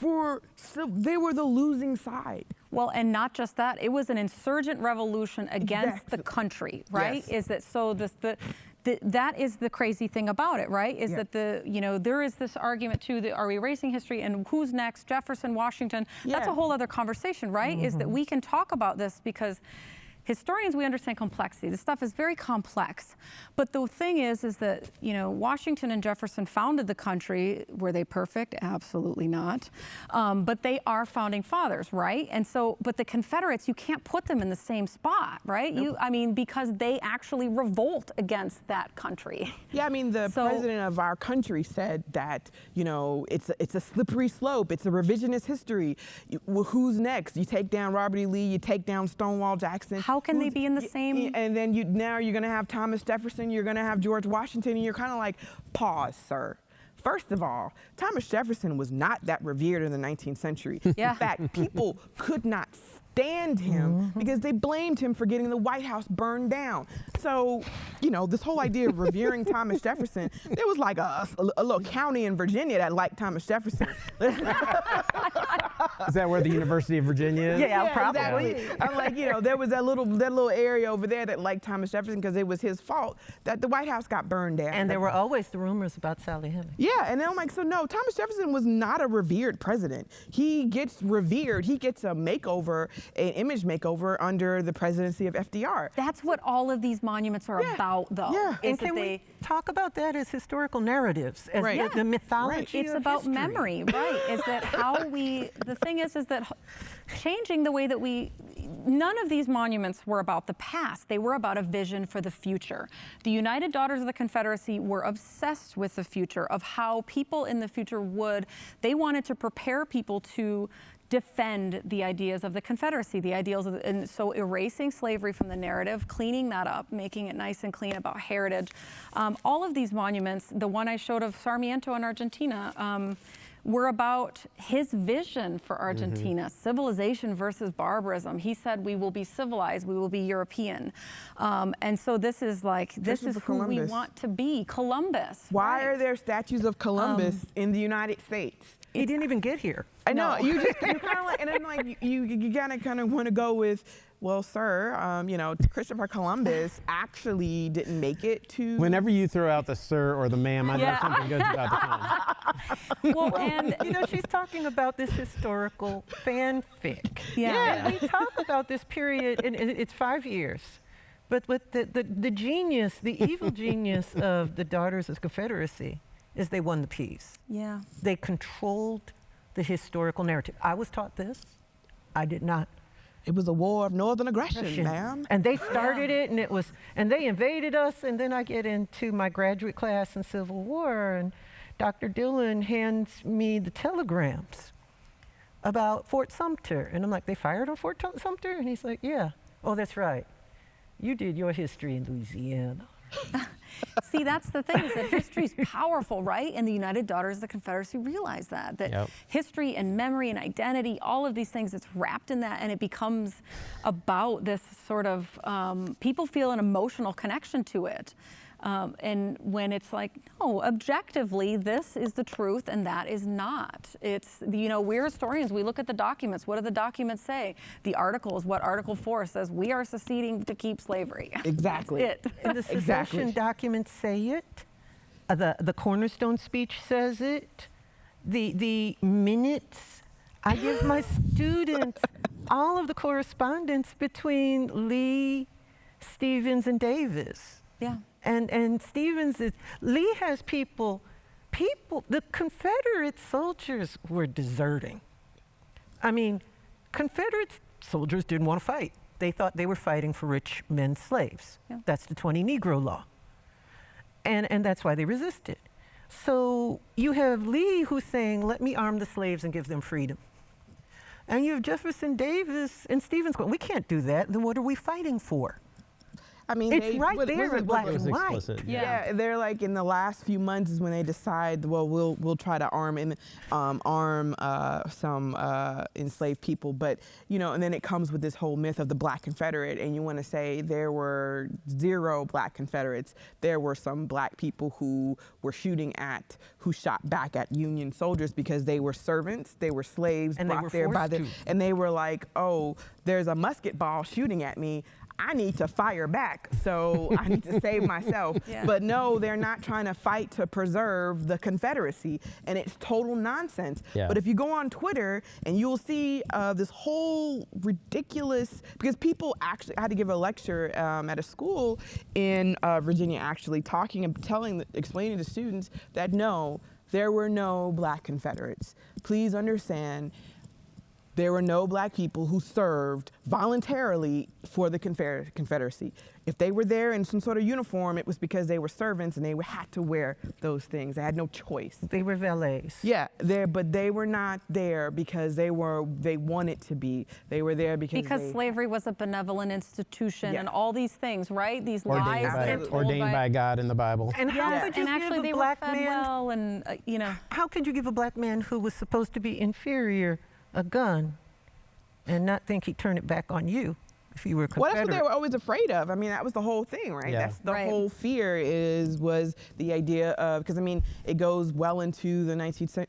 They were the losing side. Well, and not just that, it was an insurgent revolution against the country, right? Yes. Is that so? That is the crazy thing about it, right? Is that there is this argument too, are we erasing history and who's next? Jefferson, Washington. That's a whole other conversation, right? Is that we can talk about this because historians, we understand complexity. This stuff is very complex. But the thing is that, Washington and Jefferson founded the country. Were they perfect? Absolutely not. But they are founding fathers, right? And so, but the Confederates, you can't put them in the same spot, right? Nope. Because they actually revolt against that country. Yeah, the president of our country said that, it's a slippery slope. It's a revisionist history. Who's next? You take down Robert E. Lee, you take down Stonewall Jackson. How can they be in the same? And then now you're going to have Thomas Jefferson, you're going to have George Washington, and you're kind of like, pause, sir. First of all, Thomas Jefferson was not that revered in the 19th century. Yeah. In fact, people could not stand him because they blamed him for getting the White House burned down. So, this whole idea of revering Thomas Jefferson, there was like a little county in Virginia that liked Thomas Jefferson. Is that where the University of Virginia is? Yeah, probably. Exactly. I'm like, there was that little area over there that liked Thomas Jefferson because it was his fault that the White House got burned down. And there were always the rumors about Sally Hemings. Yeah, and then I'm like, so no, Thomas Jefferson was not a revered president. He gets revered. He gets a makeover, an image makeover under the presidency of FDR. That's what all of these monuments are about, though. Yeah. And can we talk about that as historical narratives, as the mythology It's of about history? memory, right? Is that how we, the thing is that changing the way that none of these monuments were about the past. They were about a vision for the future. The United Daughters of the Confederacy were obsessed with the future of how people in the future they wanted to prepare people to defend the ideas of the Confederacy, the ideals of and so erasing slavery from the narrative, cleaning that up, making it nice and clean about heritage. All of these monuments, the one I showed of Sarmiento in Argentina, were about his vision for Argentina, civilization versus barbarism. He said, we will be civilized, we will be European. And so this is who we want to be, Columbus. Why are there statues of Columbus in the United States? He didn't even get here. I know, you kind of like, and then like, you kind of want to go with, well, sir, Christopher Columbus actually didn't make it to. Whenever you throw out the sir or the ma'am, I know something goes about the time. Well, and she's talking about this historical fanfic. Yeah. And we talk about this period, and it's 5 years. But with the genius, the evil genius of the Daughters of the Confederacy is they won the peace. Yeah. They controlled the historical narrative. I was taught this. I did not. It was a war of northern aggression, ma'am. And they started it, and they invaded us, and then I get into my graduate class in Civil War, and Dr. Dillon hands me the telegrams about Fort Sumter. And I'm like, they fired on Fort Sumter? And he's like, yeah. Oh, that's right. You did your history in Louisiana. See, that's the thing, is that history's powerful, right? And the United Daughters of the Confederacy realize that history and memory and identity, all of these things, it's wrapped in that, and it becomes about this sort of, people feel an emotional connection to it. And when it's like, no, objectively, this is the truth and that is not. It's, we're historians, we look at the documents. What do the documents say? The articles, what Article 4 says, we are seceding to keep slavery. Exactly. That's it. And the secession documents say it. The Cornerstone speech says it. The minutes, I give my students all of the correspondence between Lee, Stevens, and Davis. Yeah. And Stevens Lee has people, the Confederate soldiers were deserting. I mean, Confederate soldiers didn't want to fight. They thought they were fighting for rich men's slaves. Yeah. That's the 20 Negro law. And that's why they resisted. So you have Lee who's saying, let me arm the slaves and give them freedom. And you have Jefferson Davis and Stevens going, we can't do that, then what are we fighting for? I mean, it's right there in black and white. Explicit. Yeah, they're like in the last few months is when they decide, well, we'll try to arm some enslaved people, but and then it comes with this whole myth of the Black Confederate, and you want to say there were 0 Black Confederates. There were some Black people who shot back at Union soldiers because they were servants, they were slaves, and brought there by the, and they were like, oh, there's a musket ball shooting at me. I need to fire back, so I need to save myself. Yeah. But no, they're not trying to fight to preserve the Confederacy, and it's total nonsense. Yeah. But if you go on Twitter, and you'll see this whole ridiculous, because people actually, I had to give a lecture at a school in Virginia, actually explaining to students that no, there were no Black Confederates. Please understand, there were no Black people who served voluntarily for the Confederacy. If they were there in some sort of uniform, it was because they were servants and they had to wear those things. They had no choice. They were valets. Yeah, but they were not there because they wanted to be. They were there because slavery was a benevolent institution and all these things, right? These lies that are told ordained by God in the Bible. And how could you give a Black man? How could you give a Black man who was supposed to be inferior a gun and not think he'd turn it back on you? if you were a Well, Confederate. that's what they were always afraid of. I mean, that was the whole thing, right? Yeah. That's the Right. whole fear was the idea of, because I mean, it goes well into the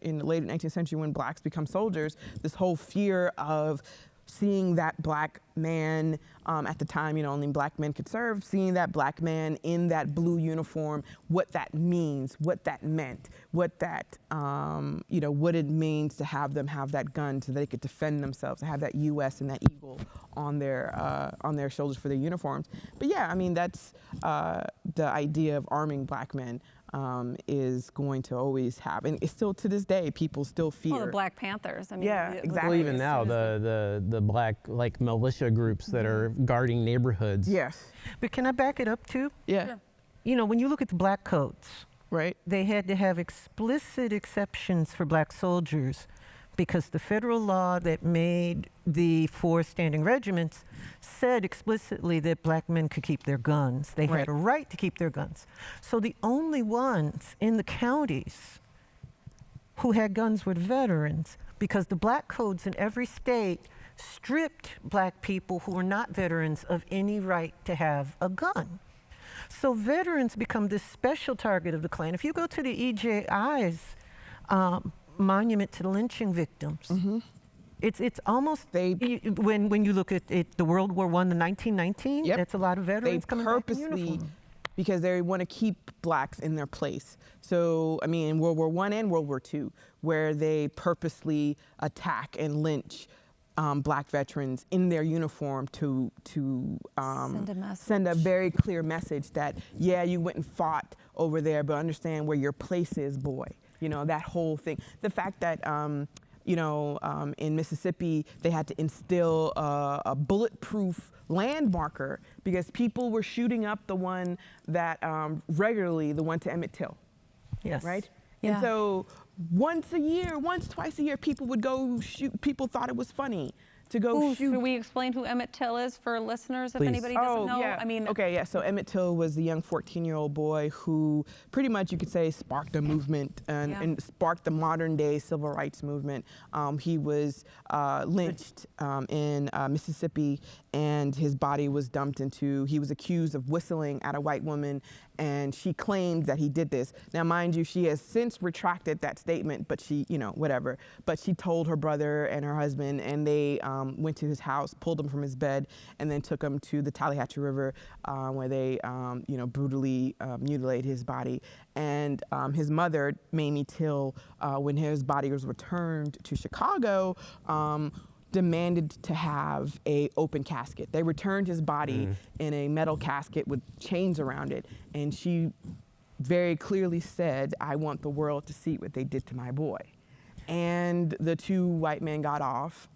in the late 19th century when blacks become soldiers, this whole fear of seeing that black man, at the time, only black men could serve, seeing that black man in that blue uniform, what that means, what that meant, what that, what it means to have them have that gun so they could defend themselves, to have that U.S. and that eagle on their shoulders for their uniforms. But yeah, I mean, that's the idea of arming black men. Is going to always have, and it's still to this day, people still fear. Well, the Black Panthers. I mean, Yeah, exactly. Well, even now, the black militia groups that are guarding neighborhoods. Yes. But can I back it up too? Yeah. Sure. When you look at the black coats, Right. they had to have explicit exceptions for black soldiers because the federal law that made the 4 standing regiments said explicitly that black men could keep their guns. They Right. had a right to keep their guns. So the only ones in the counties who had guns were the veterans, because the black codes in every state stripped black people who were not veterans of any right to have a gun. So veterans become this special target of the Klan. If you go to the EJI's monument to the lynching victims, it's almost, when you look at it, the World War I, the 1919, Yep. that's a lot of veterans coming back in purposely, uniform. because they want to keep blacks in their place. So, I mean, in World War I and World War II, where they purposely attack and lynch black veterans in their uniform to send a very clear message that, yeah, you went and fought over there, but understand where your place is, boy. That whole thing. The fact that, in Mississippi, they had to instill a bulletproof land marker because people were shooting up the one that regularly, the one to Emmett Till. Yes. Right? Yeah. And so twice a year, people would go shoot. People thought it was funny to go shoot. Should we explain who Emmett Till is for listeners if Please. anybody doesn't know? Yeah. I mean, okay, yeah. So Emmett Till was the young 14-year-old boy who pretty much, you could say, sparked a movement and sparked the modern day civil rights movement. He was lynched in Mississippi, and his body was dumped into, he was accused of whistling at a white woman, and she claimed that he did this. Now, mind you, she has since retracted that statement, but she, whatever. But she told her brother and her husband, and they went to his house, pulled him from his bed, and then took him to the Tallahatchie River, where they, brutally mutilated his body. And his mother, Mamie Till, when his body was returned to Chicago, demanded to have a open casket. They returned his body in a metal casket with chains around it, and she very clearly said, "I want the world to see what they did to my boy." And the 2 white men got off,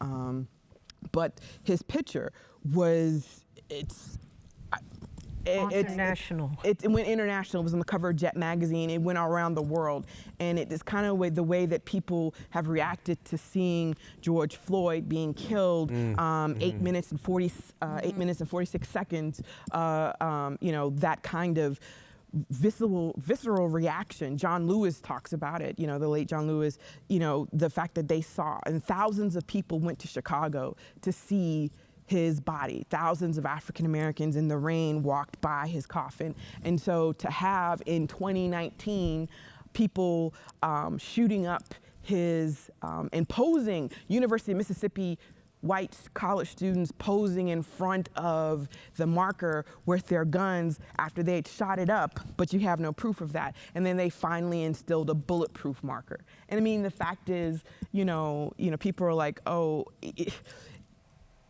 but his picture was, International. It went international. It was on the cover of Jet magazine. It went around the world, and it is kind of the way that people have reacted to seeing George Floyd being killed. 8 minutes and 46 seconds. That kind of visceral reaction. John Lewis talks about it. The late John Lewis. The fact that they saw, and thousands of people went to Chicago to see his body. Thousands of African Americans in the rain walked by his coffin. And so to have in 2019 people shooting up his, and posing, University of Mississippi white college students posing in front of the marker with their guns after they had shot it up, but you have no proof of that. And then they finally instilled a bulletproof marker. And I mean, the fact is, people are like, oh,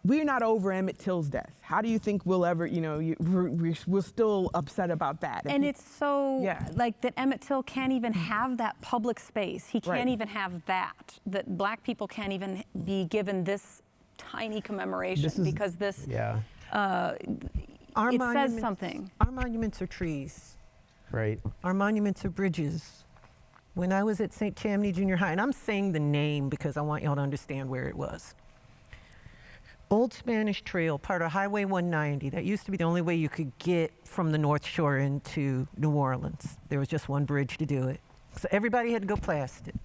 we're not over Emmett Till's death. How do you think we'll ever, we're still upset about that. And it's so, like, that Emmett Till can't even have that public space. He can't even have that black people can't even be given this tiny commemoration because this, it says something. Our monuments are trees. Right. Our monuments are bridges. When I was at St. Tammany Junior High, and I'm saying the name because I want y'all to understand where it was. Old Spanish Trail, part of Highway 190. That used to be the only way you could get from the North Shore into New Orleans. There was just one bridge to do it. So everybody had to go past it.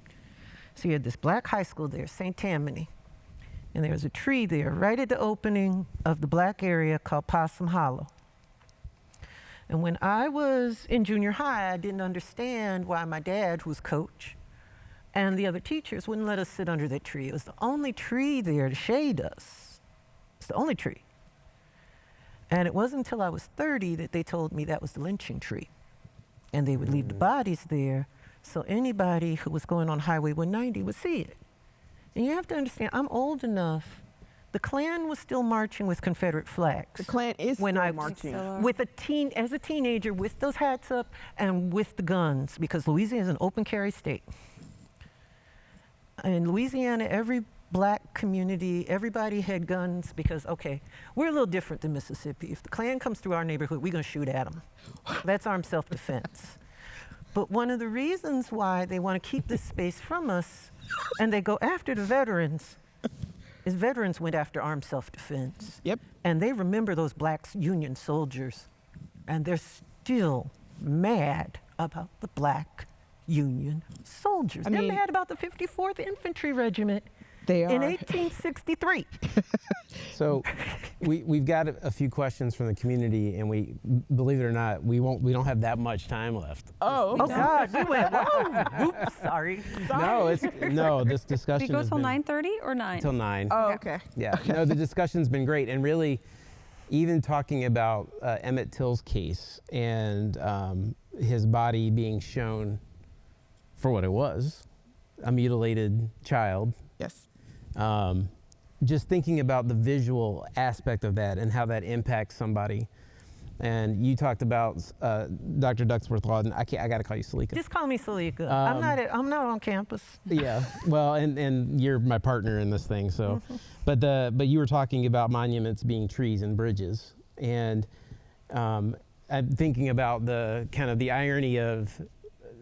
So you had this black high school there, St. Tammany. And there was a tree there right at the opening of the black area called Possum Hollow. And when I was in junior high, I didn't understand why my dad, who was coach, and the other teachers wouldn't let us sit under that tree. It was the only tree there to shade us. It's the only tree. And it wasn't until I was 30 that they told me that was the lynching tree. And they would leave the bodies there so anybody who was going on Highway 190 would see it. And you have to understand, I'm old enough. The Klan was still marching with Confederate flags. The Klan is when still I marching. As a teenager, with those hats up and with the guns, because Louisiana is an open carry state. In Louisiana, every black community, everybody had guns because, okay, we're a little different than Mississippi. If the Klan comes through our neighborhood, we're gonna shoot at them. That's armed self-defense. But one of the reasons why they wanna keep this space from us and they go after the veterans is veterans went after armed self-defense. Yep. And they remember those black Union soldiers, and they're still mad about the black Union soldiers. They're mad about the 54th Infantry Regiment They are. in 1863. So we've got a few questions from the community, and we, believe it or not, we don't have that much time left. Oh, Oh God, you went, whoa, oops, sorry. No, this discussion Did we go has till been 9:30 or 9? till 9. Oh, okay. Yeah, no, the discussion's been great, and really, even talking about Emmett Till's case and his body being shown for what it was, a mutilated child. Yes. Just thinking about the visual aspect of that and how that impacts somebody. And you talked about Dr. Ducksworth-Lawton. I got to call you Selika. Just call me Selika. I'm not on campus. Yeah, well, and you're my partner in this thing, so. But you were talking about monuments being trees and bridges, and I'm thinking about the kind of the irony of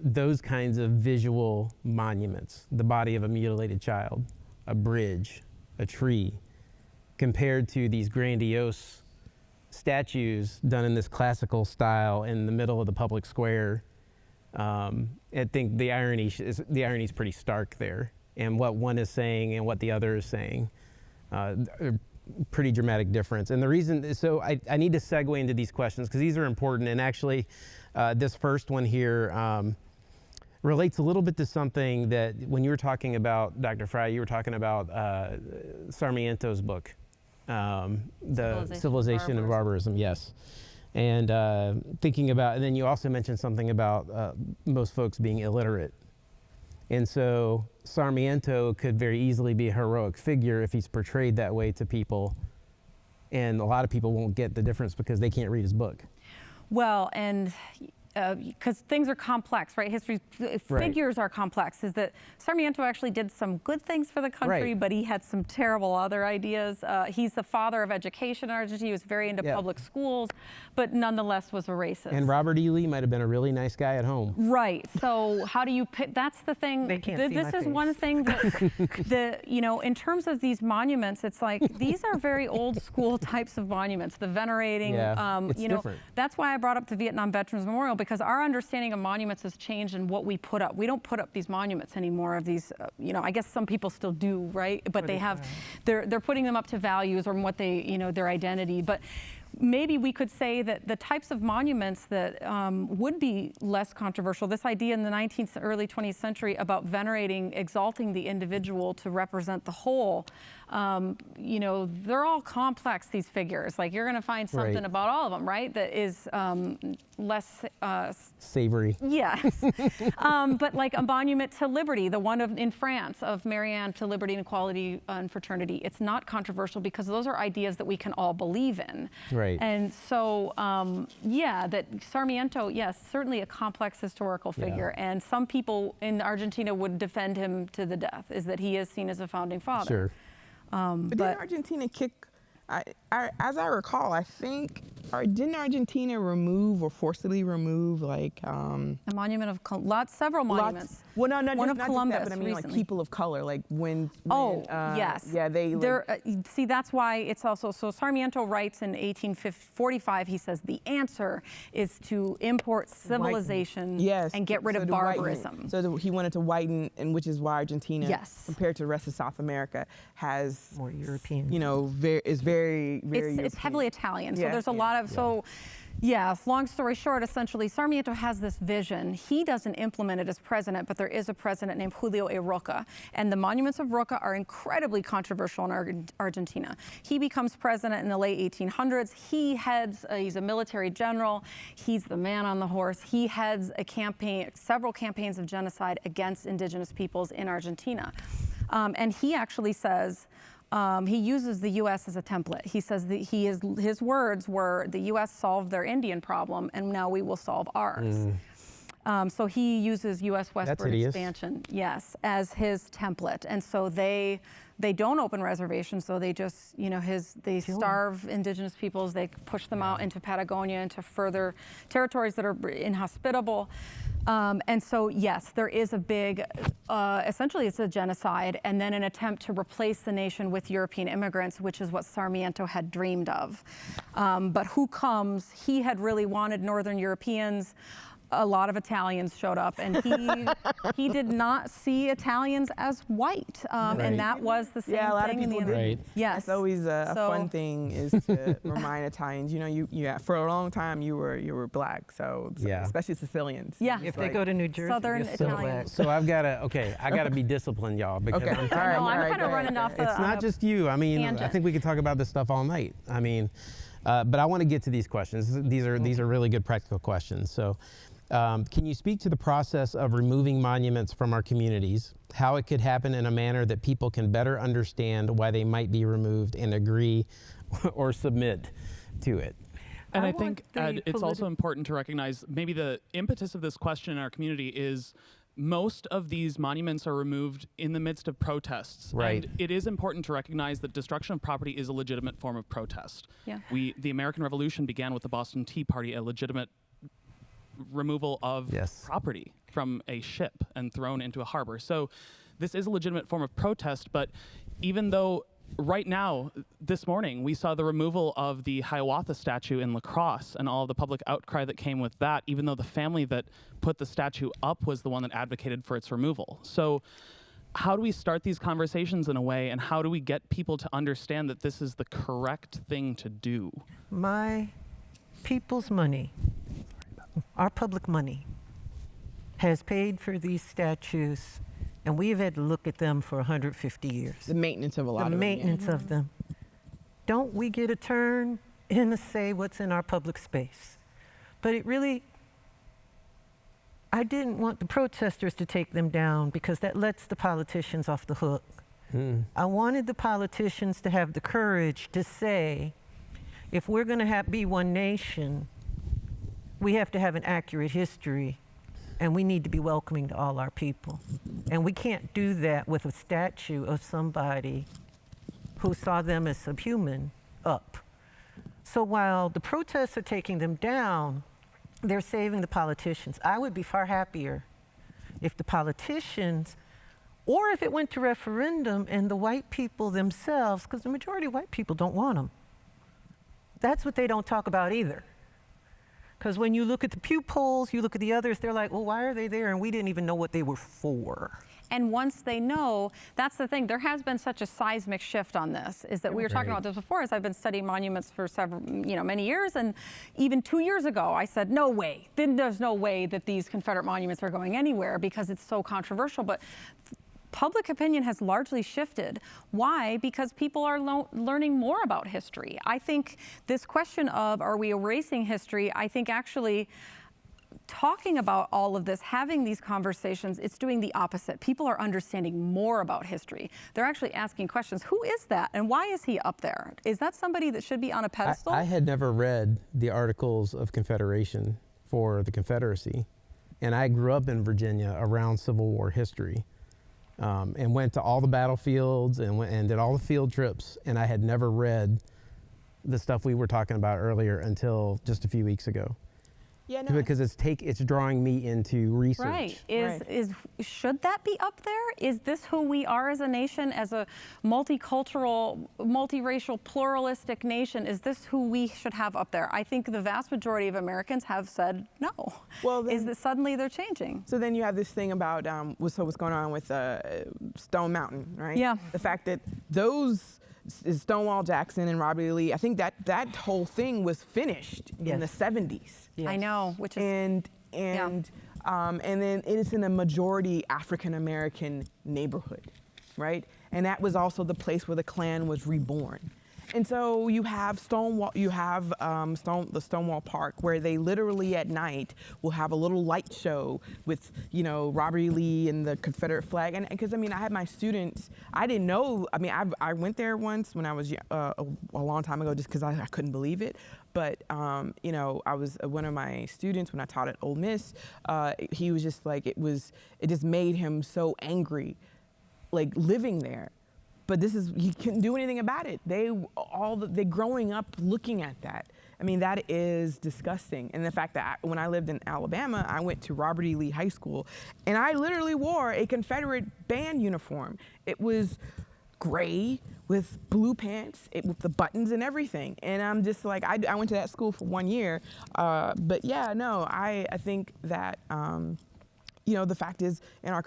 those kinds of visual monuments, the body of a mutilated child, a bridge, a tree, compared to these grandiose statues done in this classical style in the middle of the public square. I think the irony is pretty stark there, and what one is saying and what the other is saying, pretty dramatic difference. And the reason, so I need to segue into these questions because these are important, and actually this first one here relates a little bit to something that when you were talking about, Dr. Frei, you were talking about Sarmiento's book, the Civilization of Barbarism, yes. And thinking about, and then you also mentioned something about most folks being illiterate. And so Sarmiento could very easily be a heroic figure if he's portrayed that way to people. And a lot of people won't get the difference because they can't read his book. Well, and because things are complex, right? History figures are complex. Is that Sarmiento actually did some good things for the country, but he had some terrible other ideas. He's the father of education in Argentina. He was very into public schools, but nonetheless was a racist. And Robert E. Lee might have been a really nice guy at home. Right. So how do you pick? That's the thing. They can't see this my is face. one thing that in terms of these monuments, it's like these are very old school types of monuments. The venerating, it's different. That's why I brought up the Vietnam Veterans Memorial, because our understanding of monuments has changed in what we put up. We don't put up these monuments anymore of these, I guess some people still do, right? But they have, they're putting them up to values or what they, their identity. But maybe we could say that the types of monuments that would be less controversial, this idea in the 19th, early 20th century about venerating, exalting the individual to represent the whole, they're all complex, these figures. Like you're going to find something about all of them, right, that is less savory. Yes. But like a monument to liberty, the one in France of Marianne to liberty and equality and fraternity, it's not controversial because those are ideas that we can all believe in. Right. And so, that Sarmiento, yes, certainly a complex historical figure. And some people in Argentina would defend him to the death, is that he is seen as a founding father. Sure. But didn't Argentina kick, as I recall, I think didn't Argentina remove or forcibly remove like a monument of several monuments? Well, no, one of not Columbus, just that, but I mean recently. like people of color, like when yes, yeah, they see, that's why it's also so. Sarmiento writes in 1845. He says the answer is to import civilization and get rid of barbarism. He wanted to whiten, and which is why Argentina, compared to the rest of South America, has more European. Is very it's heavily Italian. So there's a lot of long story short, essentially, Sarmiento has this vision. He doesn't implement it as president, but there is a president named Julio-Eau Roca. And the monuments of Roca are incredibly controversial in Argentina. He becomes president in the late 1800s. He's a military general. He's the man on the horse. He heads several campaigns of genocide against indigenous peoples in Argentina. And he actually says, he uses the U.S. as a template. He says that his words were, the U.S. solved their Indian problem, and now we will solve ours. So he uses U.S. westward expansion, as his template. And so they don't open reservations, so they just, they starve indigenous peoples, they push them out into Patagonia, into further territories that are inhospitable. And so, yes, there is a big, essentially it's a genocide, and then an attempt to replace the nation with European immigrants, which is what Sarmiento had dreamed of. But who comes? He had really wanted Northern Europeans. A lot of Italians showed up, and he did not see Italians as white, and that was the same a lot thing of people did. Yes, it's always a fun thing is to remind Italians. For a long time you were black, so especially Sicilians. Yeah, if they go to New Jersey, Southern Italians. So I gotta be disciplined, y'all, because I'm kind of running off the. It's not just you. I mean, I think we could talk about this stuff all night. I mean, but I want to get to these questions. These are really good practical questions. So. Can you speak to the process of removing monuments from our communities, how it could happen in a manner that people can better understand why they might be removed and agree or submit to it? And I think, Ed, it's also important to recognize maybe the impetus of this question in our community is most of these monuments are removed in the midst of protests. Right. And it is important to recognize that destruction of property is a legitimate form of protest. Yeah. The American Revolution began with the Boston Tea Party, a legitimate removal of property from a ship and thrown into a harbor. So this is a legitimate form of protest, but even though right now, this morning, we saw the removal of the Hiawatha statue in La Crosse and all the public outcry that came with that, even though the family that put the statue up was the one that advocated for its removal. So how do we start these conversations in a way, and how do we get people to understand that this is the correct thing to do? My people's money, our public money, has paid for these statues, and we've had to look at them for 150 years. The maintenance of a lot of them. The maintenance of them. Don't we get a turn in to say what's in our public space? But it really, I didn't want the protesters to take them down because that lets the politicians off the hook. I wanted the politicians to have the courage to say, if we're going to be one nation, we have to have an accurate history, and we need to be welcoming to all our people. And we can't do that with a statue of somebody who saw them as subhuman up. So while the protests are taking them down, they're saving the politicians. I would be far happier if the politicians, or if it went to referendum and the white people themselves, because the majority of white people don't want them. That's what they don't talk about either. Because when you look at the Pew polls, you look at the others, they're like, well, why are they there? And we didn't even know what they were for. And once they know, that's the thing. There has been such a seismic shift on this, is that we were talking about this before, as I've been studying monuments for many years. And even 2 years ago, I said, no way. Then there's no way that these Confederate monuments are going anywhere because it's so controversial. But public opinion has largely shifted. Why? Because people are learning more about history. I think this question of, are we erasing history? I think actually talking about all of this, having these conversations, it's doing the opposite. People are understanding more about history. They're actually asking questions. Who is that? And why is he up there? Is that somebody that should be on a pedestal? I had never read the Articles of Confederation for the Confederacy. And I grew up in Virginia around Civil War history. And went to all the battlefields and did all the field trips, and I had never read the stuff we were talking about earlier until just a few weeks ago. Yeah, no, because it's drawing me into research. Right. Should that be up there? Is this who we are as a nation, as a multicultural, multiracial, pluralistic nation? Is this who we should have up there? I think the vast majority of Americans have said no. Well, then, is that suddenly they're changing? So then you have this thing about what's going on with Stone Mountain, right? Yeah. The fact that those is Stonewall Jackson and Robert E. Lee. I think that whole thing was finished in the 70s. Yes. I know, which is and then it's in a majority African American neighborhood, right? And that was also the place where the Klan was reborn. And so you have Stonewall, the Stonewall Park, where they literally at night will have a little light show with, Robert E. Lee and the Confederate flag. And because I had my students, I didn't know. I went there once when I was a long time ago, just because I couldn't believe it. But I was one of my students when I taught at Ole Miss. He was just like, it just made him so angry, like living there. But he couldn't do anything about it. They growing up looking at that. That is disgusting. And the fact that when I lived in Alabama, I went to Robert E. Lee High School, and I literally wore a Confederate band uniform. It was gray with blue pants, with the buttons and everything. And I'm just like, I went to that school for 1 year. But yeah, no, I think that, the fact is in our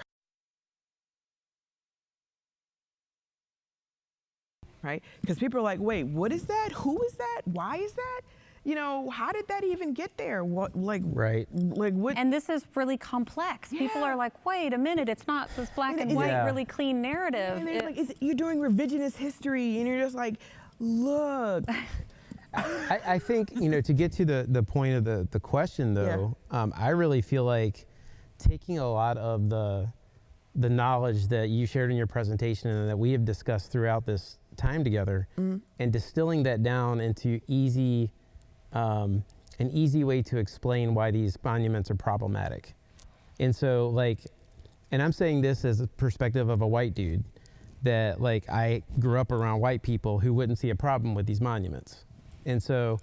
right? Because people are like, wait, what is that? Who is that? Why is that? How did that even get there? What, what? And this is really complex. Yeah. People are like, wait a minute, it's not this black and white, really clean narrative. And you're doing revisionist history, and you're just like, look. I think, to get to the point of the question, though, I really feel like taking a lot of the knowledge that you shared in your presentation and that we have discussed throughout this time together, and distilling that down into an easy way to explain why these monuments are problematic. And so, and I'm saying this as a perspective of a white dude, that I grew up around white people who wouldn't see a problem with these monuments. And so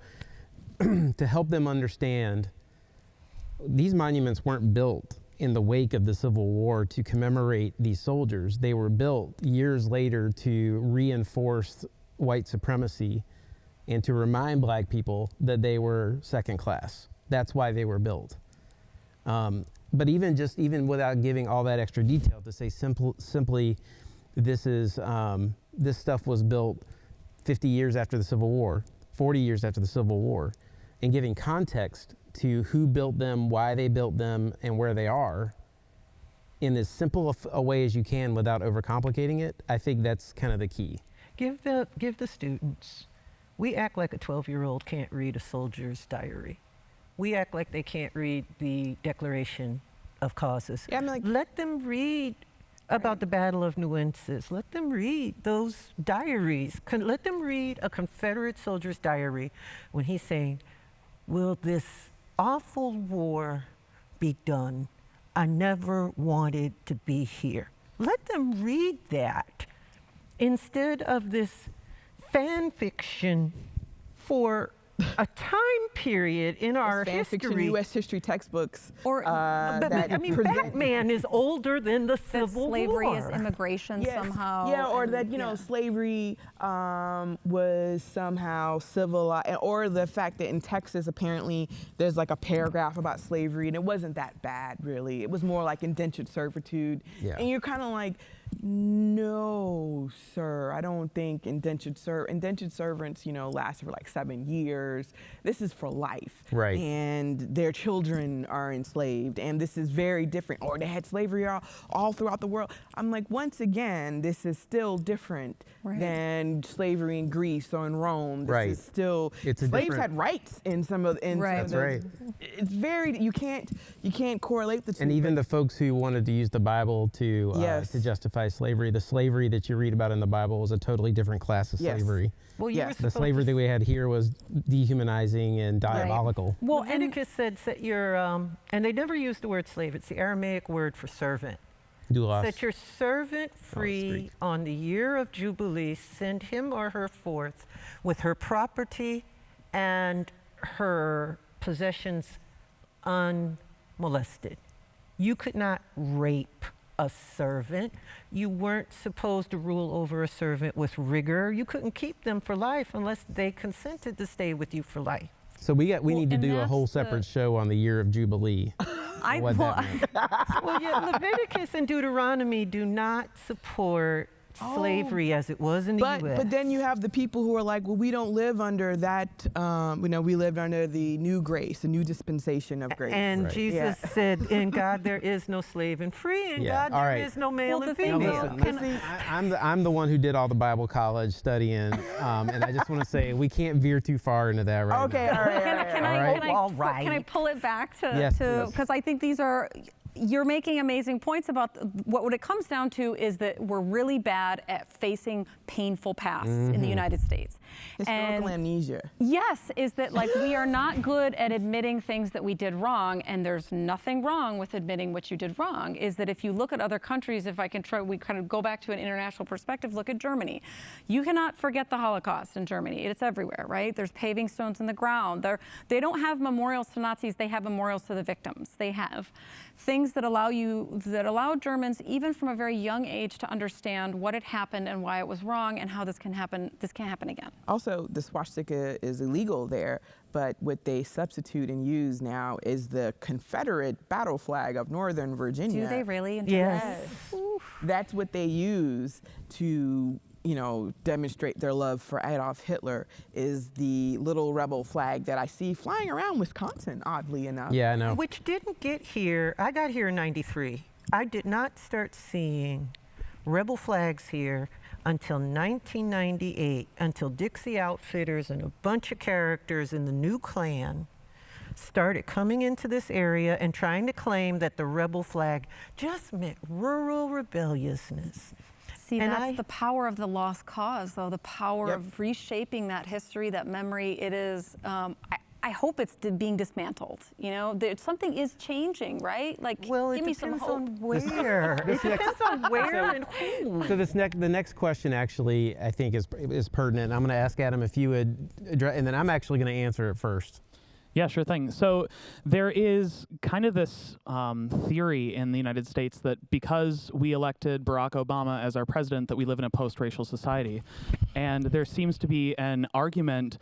to help them understand, these monuments weren't built in the wake of the Civil War to commemorate these soldiers. They were built years later to reinforce white supremacy and to remind black people that they were second class. That's why they were built. But even without giving all that extra detail, to say simply, this stuff was built 50 years after the Civil War, 40 years after the Civil War, and giving context to who built them, why they built them, and where they are in as simple a way as you can without overcomplicating it. I think that's kind of the key. Give the students. We act like a 12-year-old can't read a soldier's diary. We act like they can't read the Declaration of Causes. Yeah, let them read about the Battle of Nueces. Let them read those diaries. Let them read a Confederate soldier's diary when he's saying, will this awful war be done? I never wanted to be here. Let them read that instead of this fan fiction for a time period in our fan history. Fiction U.S. history textbooks. Batman is older than the Civil War. Slavery is immigration somehow. Yeah, or that, slavery was somehow civilized, or the fact that in Texas, apparently, there's a paragraph about slavery, and it wasn't that bad, really. It was more like indentured servitude. Yeah. And you're kind of like, no, sir, I don't think indentured servants, lasted for 7 years. This is for life. Right. And their children are enslaved, and this is very different. Or they had slavery all throughout the world. I'm like, once again, this is still different than slavery in Greece or in Rome. This is still, slaves had rights in some of That's right. It's very, you can't correlate the two. And even the folks who wanted to use the Bible to justify slavery, the slavery that you read about in the Bible was a totally different class of slavery. Well, the slavery that we had here was dehumanizing and diabolical. Right. Well, Leviticus said you're, and they never used the word slave. It's the Aramaic word for servant. Set your servant free on the year of Jubilee, send him or her forth with her property and her possessions unmolested. You could not rape a servant. You weren't supposed to rule over a servant with rigor. You couldn't keep them for life unless they consented to stay with you for life. So we need to do a whole separate show on the year of Jubilee. Leviticus and Deuteronomy do not support slavery as it was in the U.S. But then you have the people who are like, well, we don't live under that, we lived under the new grace, the new dispensation of grace. And Jesus said, in God there is no slave and free, in God there is no male and female. Listen, I'm the one who did all the Bible college studying, and I just want to say we can't veer too far into that right now. Can I pull it back to because I think you're making amazing points about what it comes down to is that we're really bad at facing painful pasts in the United States. Historical amnesia. Yes, is that like we are not good at admitting things that we did wrong, and there's nothing wrong with admitting what you did wrong. Is that if you look at other countries, if I can try, we kind of go back to an international perspective, look at Germany. You cannot forget the Holocaust in Germany. It's everywhere, right? There's paving stones in the ground. They don't have memorials to Nazis, they have memorials to the victims. They have things that allow Germans, even from a very young age, to understand what had happened and why it was wrong and how this can't happen again. Also, the swastika is illegal there, but what they substitute and use now is the Confederate battle flag of Northern Virginia. Do they really? Yes. That's what they use to demonstrate their love for Adolf Hitler, is the little rebel flag that I see flying around Wisconsin, oddly enough. Yeah, I know. Which didn't get here. I got here in '93. I did not start seeing rebel flags here until 1998, until Dixie Outfitters and a bunch of characters in the new Klan started coming into this area and trying to claim that the rebel flag just meant rural rebelliousness. See, and that's the power of the lost cause, though, the power of reshaping that history, that memory. It is, I hope it's being dismantled. Something is changing, right? Like, give me some hope. On where. It depends on where and who. So the next question actually, I think, is pertinent. I'm going to ask Adam if you would address, and then I'm actually going to answer it first. Yeah, sure thing. So there is kind of this theory in the United States that because we elected Barack Obama as our president, that we live in a post-racial society. And there seems to be an argument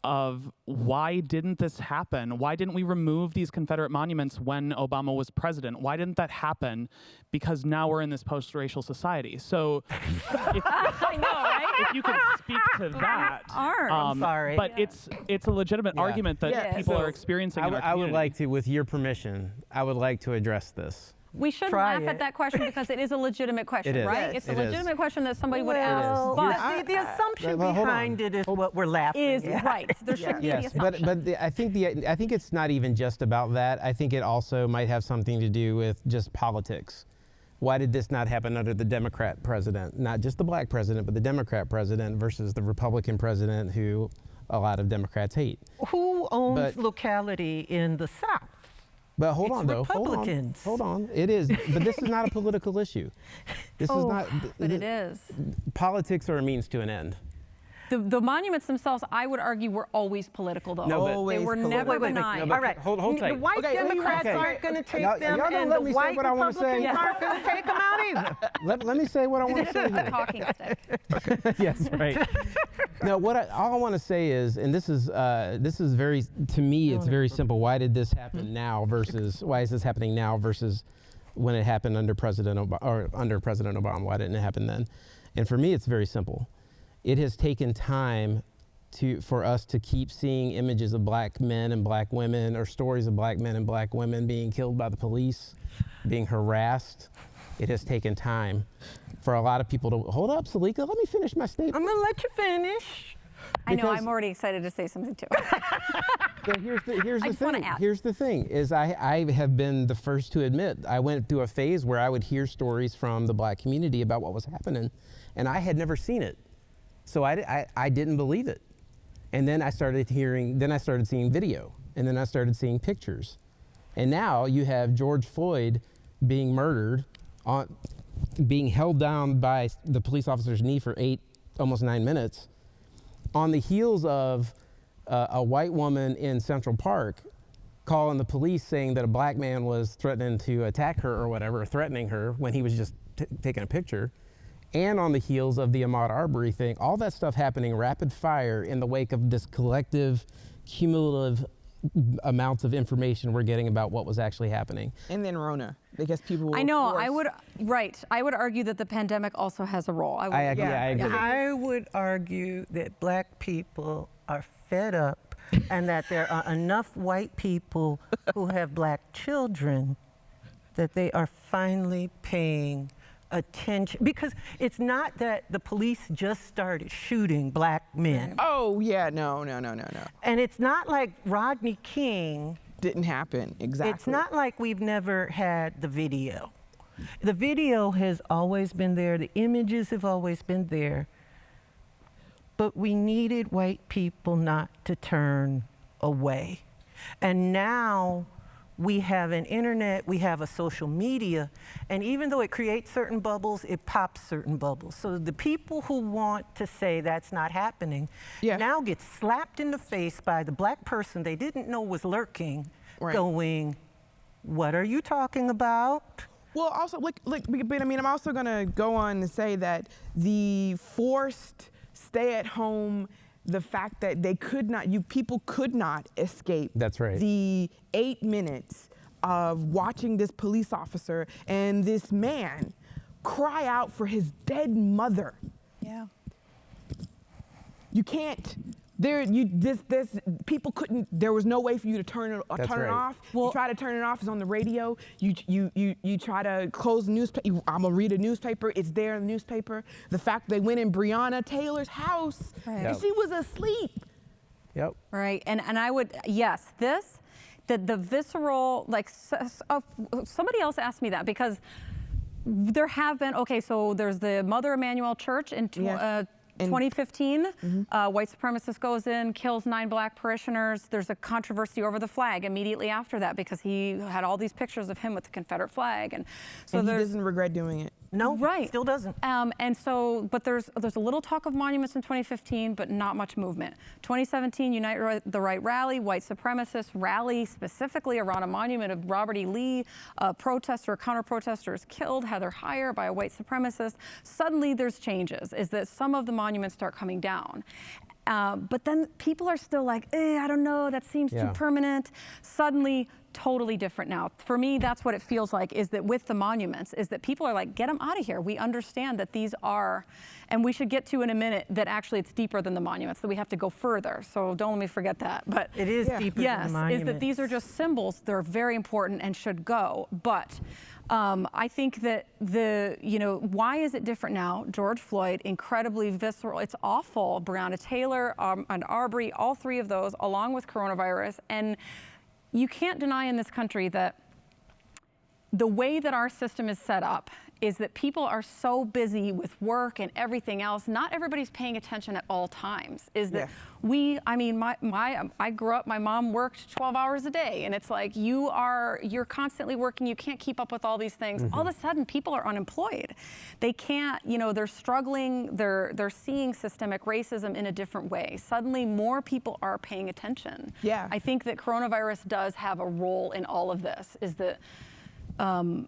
of why didn't this happen? Why didn't we remove these Confederate monuments when Obama was president? Why didn't that happen? Because now we're in this post-racial society. So I know, right? If you could speak to that. I'm sorry. But it's a legitimate argument that people are experiencing in our community. I would like to, with your permission, I would like to address this. We shouldn't laugh at that question because it is a legitimate question, right? It's a legitimate question that somebody would ask. But the assumption behind it is what we're laughing at. Right. There shouldn't be the assumption. But I think it's not even just about that. I think it also might have something to do with just politics. Why did this not happen under the Democrat president? Not just the black president, but the Democrat president versus the Republican president, who a lot of Democrats hate. Who owns locality in the South? But hold on, though. Republicans. Hold on. It is. But this is not a political issue. This is not. But it is. Politics are a means to an end. The monuments themselves, I would argue, were always political, though. No, they were never benign. All right. Hold tight. The white Democrats aren't going to take them, and the white Republicans aren't going to take them out either. Let me say what I want to say here. Talking stick. Yes, right. No, all I want to say is, and this is very, to me, it's very simple. Why did this happen now versus why is this happening now versus when it happened under President Obama? Why didn't it happen then? And for me, it's very simple. It has taken time for us to keep seeing images of black men and black women, or stories of black men and black women being killed by the police, being harassed. It has taken time for a lot of people to hold up, Selika. Let me finish my statement. I'm gonna let you finish. I know. I'm already excited to say something too. So here's the thing. Here's the thing: is I have been the first to admit I went through a phase where I would hear stories from the black community about what was happening, and I had never seen it. So I didn't believe it. And then I started seeing video, and then I started seeing pictures. And now you have George Floyd being murdered being held down by the police officer's knee for almost 9 minutes, on the heels of a white woman in Central Park calling the police saying that a black man was threatening to attack her or whatever, or threatening her when he was just taking a picture, and on the heels of the Ahmaud Arbery thing, all that stuff happening rapid fire in the wake of this collective, cumulative amounts of information we're getting about what was actually happening. And then Rona, because people I know, I would argue that the pandemic also has a role. I agree. I would argue that black people are fed up and that there are enough white people who have black children that they are finally paying attention, because it's not that the police just started shooting black men. Oh yeah, no. And it's not like Rodney King didn't happen, exactly. It's not like we've never had the video. The video has always been there, the images have always been there, but we needed white people not to turn away. And now we have an internet, we have a social media, and even though it creates certain bubbles, it pops certain bubbles. So the people who want to say that's not happening now get slapped in the face by the black person they didn't know was lurking, going, what are you talking about? Well, also, but I mean, I'm also gonna go on to say that the forced stay at home, the fact that people could not escape. That's right. The 8 minutes of watching this police officer and this man cry out for his dead mother. Yeah. You can't. People couldn't. There was no way for you to turn it off. Well, you try to turn it off. It's on the radio. You try to close the newspaper. I'm gonna read a newspaper. It's there in the newspaper. The fact they went in Breonna Taylor's house and she was asleep. Yep. Right. And I would the visceral, like somebody else asked me that, because there have been so there's the Mother Emanuel Church in 2015, white supremacist goes in, kills 9 black parishioners. There's a controversy over the flag immediately after that, because he had all these pictures of him with the Confederate flag, and so he doesn't regret doing it. No, right, still doesn't. And so, but there's a little talk of monuments in 2015, but not much movement. 2017, Unite the Right rally, white supremacist rally specifically around a monument of Robert E. Lee, a counter-protester is killed, Heather Heyer, by a white supremacist. Suddenly there's changes, is that some of the monuments start coming down. But then people are still like, I don't know, that seems too permanent. Suddenly, totally different now. For me, that's what it feels like, is that with the monuments, is that people are like, get them out of here. We understand that these are, and we should get to in a minute that actually it's deeper than the monuments, that we have to go further. So don't let me forget that. But it is deeper than the monuments. Is that these are just symbols. They're very important and should go. But I think that why is it different now? George Floyd, incredibly visceral. It's awful. Breonna Taylor and Arbery, all 3 of those, along with coronavirus. And you can't deny in this country that the way that our system is set up is that people are so busy with work and everything else, not everybody's paying attention at all times. Is that I grew up, my mom worked 12 hours a day, and it's like you're constantly working, you can't keep up with all these things. All of a sudden, people are unemployed. They can't, they're struggling, they're seeing systemic racism in a different way. Suddenly, more people are paying attention. Yeah. I think that coronavirus does have a role in all of this, is that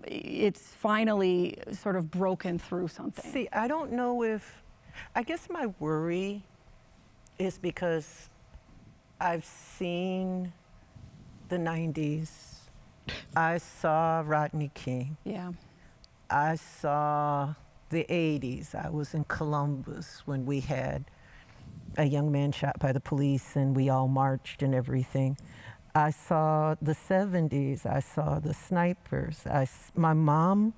it's finally sort of broken through something. See, I don't know I guess my worry is because I've seen the 90s. I saw Rodney King. Yeah. I saw the 80s. I was in Columbus when we had a young man shot by the police and we all marched and everything. I saw the 70s, I saw the snipers. My mom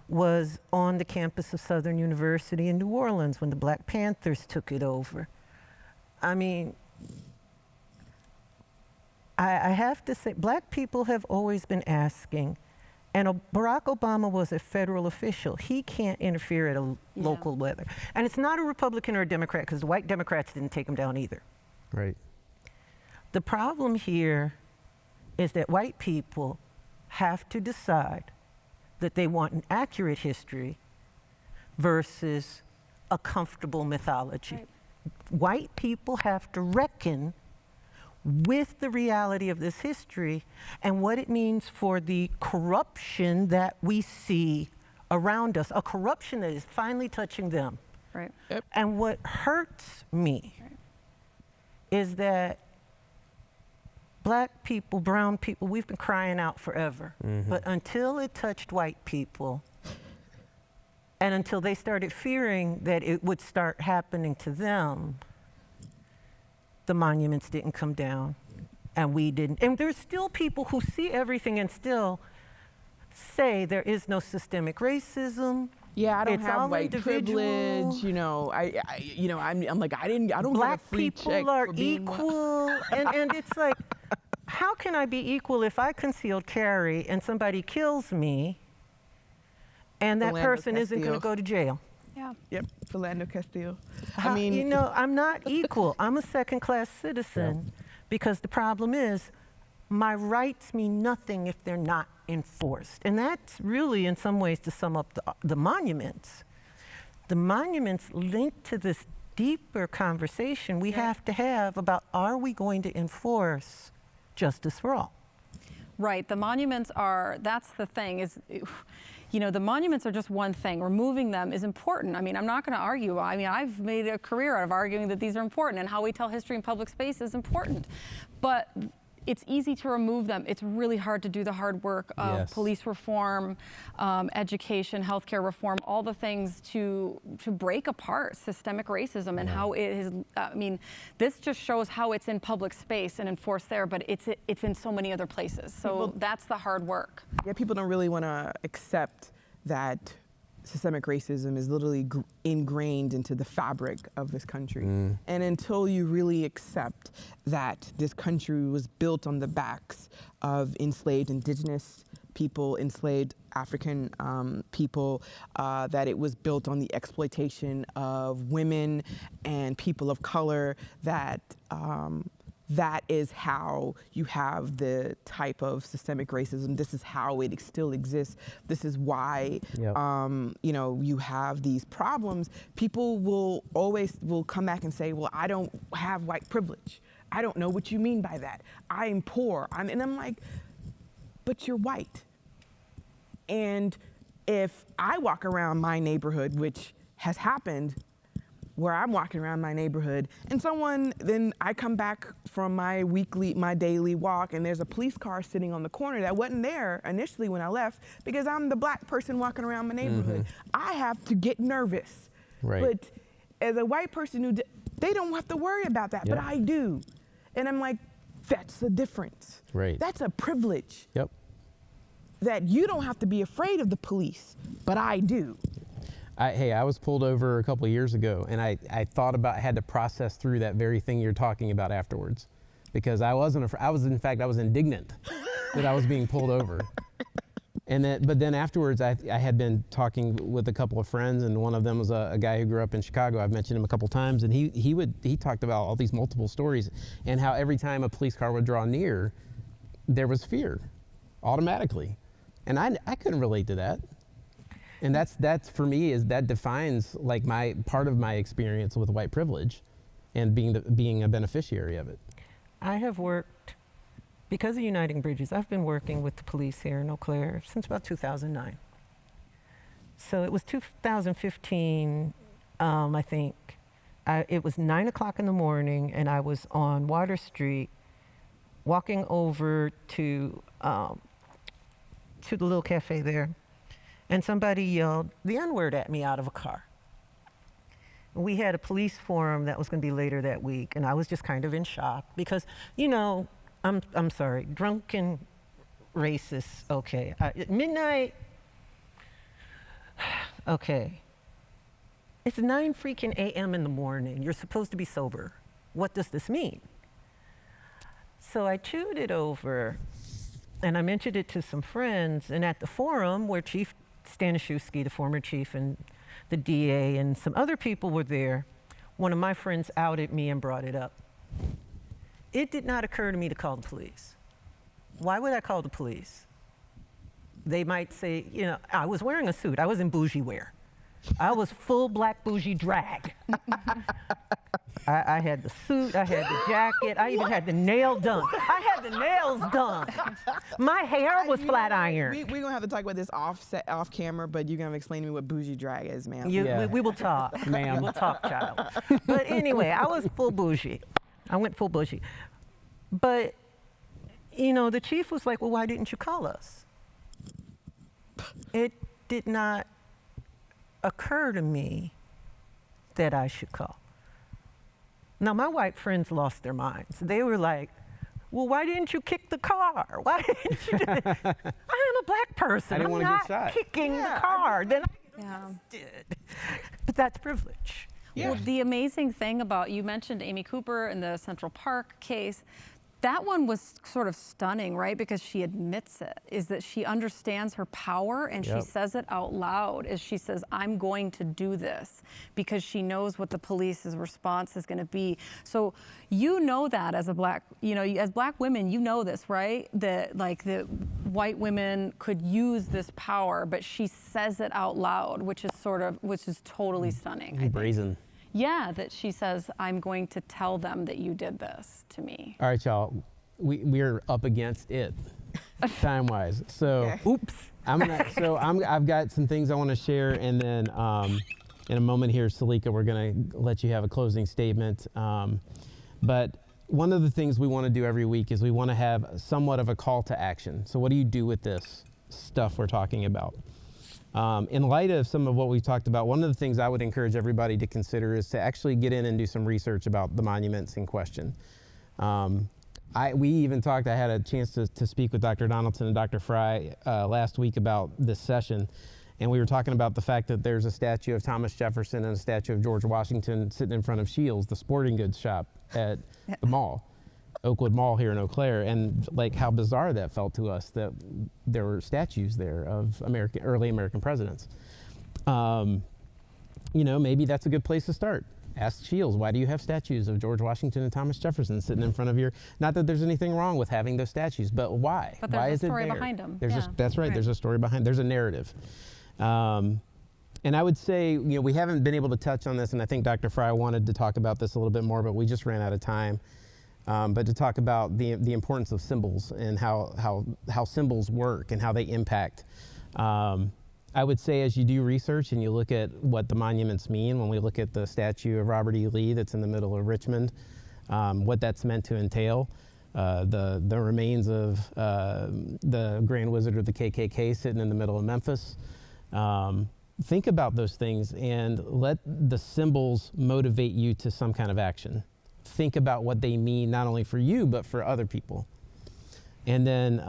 was on the campus of Southern University in New Orleans when the Black Panthers took it over. I mean, I have to say, black people have always been asking, and Barack Obama was a federal official. He can't interfere at a local level. And it's not a Republican or a Democrat, because the white Democrats didn't take him down either. Right. The problem here is that white people have to decide that they want an accurate history versus a comfortable mythology. Right. White people have to reckon with the reality of this history and what it means for the corruption that we see around us, a corruption that is finally touching them. Right. Yep. And what hurts me is that Black people, brown people, we've been crying out forever. But until it touched white people, and until they started fearing that it would start happening to them, the monuments didn't come down, and we didn't. And there's still people who see everything and still say there is no systemic racism. Yeah, I don't It's have all white individual. privilege. You know, I'm like, I don't Black get a free people check are for being equal, and it's like, how can I be equal if I concealed carry and somebody kills me, and that Philando person isn't going Castile. to go to jail? Yeah. Yep, Philando Castile. How- you know, I'm not equal. I'm a second-class citizen because the problem is my rights mean nothing if they're not enforced. And that's really, in some ways, to sum up the monuments. The monuments link to this deeper conversation we have to have about, are we going to enforce justice for all? Right, the monuments are, that's the thing, is, you know, the monuments are just one thing. Removing them is important. I mean, I'm not going to argue. I mean, I've made a career out of arguing that these are important, and how we tell history in public space is important. But it's easy to remove them. It's really hard to do the hard work of police reform, education, healthcare reform, all the things to break apart systemic racism and how it is. I mean, this just shows how it's in public space and enforced there, but it's in so many other places. So that's the hard work. Yeah, people don't really want to accept that systemic racism is literally ingrained into the fabric of this country. And until you really accept that this country was built on the backs of enslaved indigenous people, enslaved African people, that it was built on the exploitation of women and people of color, that that is how you have the type of systemic racism. This is how it still exists. This is why, you know, you have these problems. People will always come back and say, well, I don't have white privilege. I don't know what you mean by that. I'm poor. And I'm like, but you're white. And if I walk around my neighborhood, which has happened, where I'm walking around my neighborhood and then I come back from my daily walk and there's a police car sitting on the corner that wasn't there initially when I left because I'm the Black person walking around my neighborhood. I have to get nervous. Right. But as a white person they don't have to worry about that, but I do. And I'm like, that's the difference. Right. That's a privilege. Yep. That you don't have to be afraid of the police, but I do. I was pulled over a couple of years ago, and I thought about, had to process through that very thing you're talking about afterwards, because I was indignant that I was being pulled over. But then afterwards, I had been talking with a couple of friends, and one of them was a guy who grew up in Chicago. I've mentioned him a couple times, and he talked about all these multiple stories and how every time a police car would draw near, there was fear, automatically, and I couldn't relate to that. And that's for me, that defines like part of my experience with white privilege and being a beneficiary of it. I have worked, because of Uniting Bridges, I've been working with the police here in Eau Claire since about 2009. So it was 2015, I think. It was 9 o'clock in the morning, and I was on Water Street walking over to the little cafe there. And somebody yelled the N-word at me out of a car. We had a police forum that was going to be later that week, and I was just kind of in shock because, you know, I'm sorry, drunken racists, okay. At midnight, okay. It's 9 freaking a.m. in the morning. You're supposed to be sober. What does this mean? So I chewed it over, and I mentioned it to some friends, and at the forum where Chief Stanishewski, the former chief, and the DA and some other people were there, one of my friends outed me and brought it up. It did not occur to me to call the police. Why would I call the police? they might say, you know, I was wearing a suit. I was in bougie wear. I was full black bougie drag. I had the suit, I had the jacket, I even had the nail done. I had the nails done. My hair was flat iron. We're going to have to talk about this off camera, but you're going to explain to me what bougie drag is, ma'am. We will talk. Ma'am. We will talk, child. But anyway, I was full bougie. I went full bougie. But, you know, the chief was like, well, why didn't you call us? It did not occur to me that I should call. Now, my white friends lost their minds. They were like, well, why didn't you kick the car? Why didn't you do that? I am a black person. I'm not kicking the car. Then I did. But that's privilege. Yeah. Well, the amazing thing about, you mentioned Amy Cooper in the Central Park case. That one was sort of stunning, right? Because she admits it, is that she understands her power and she says it out loud as she says, I'm going to do this, because she knows what the police's response is going to be. So you know that as a black, you know, as black women, you know this, right? That like the white women could use this power, but she says it out loud, which is totally stunning. Brazen. Yeah, that she says, I'm going to tell them that you did this to me. All right, y'all. We're up against it, time-wise. So, oops. I've got some things I want to share, and then in a moment here, Selika, we're going to let you have a closing statement. But one of the things we want to do every week is we want to have somewhat of a call to action. So what do you do with this stuff we're talking about? In light of some of what we've talked about, one of the things I would encourage everybody to consider is to actually get in and do some research about the monuments in question. We even talked, I had a chance to speak with Dr. Donaldson and Dr. Frei last week about this session, and we were talking about the fact that there's a statue of Thomas Jefferson and a statue of George Washington sitting in front of Shields, the sporting goods shop at the mall. Oakwood Mall here in Eau Claire, and like how bizarre that felt to us that there were statues there of early American presidents. You know, maybe that's a good place to start. Ask Shields, why do you have statues of George Washington and Thomas Jefferson sitting in front of your, not that there's anything wrong with having those statues, but why? But there's a story behind them. That's right, there's a story behind, there's a narrative. And I would say, you know, we haven't been able to touch on this, and I think Dr. Frei wanted to talk about this a little bit more, but we just ran out of time. But to talk about the importance of symbols and how symbols work and how they impact. I would say as you do research and you look at what the monuments mean, when we look at the statue of Robert E. Lee that's in the middle of Richmond, what that's meant to entail, the remains of the Grand Wizard of the KKK sitting in the middle of Memphis. Think about those things and let the symbols motivate you to some kind of action. Think about what they mean not only for you, but for other people. And then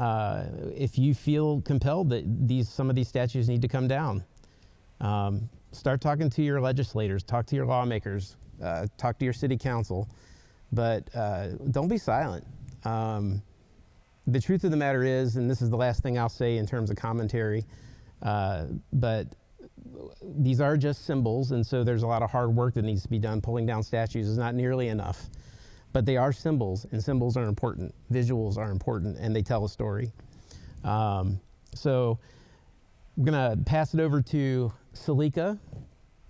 if you feel compelled that some of these statues need to come down, start talking to your legislators, talk to your lawmakers, talk to your city council, but don't be silent. The truth of the matter is, and this is the last thing I'll say in terms of commentary, but these are just symbols, and so there's a lot of hard work that needs to be done. Pulling down statues is not nearly enough, but they are symbols, and symbols are important. Visuals are important, and they tell a story. So I'm gonna pass it over to Selika.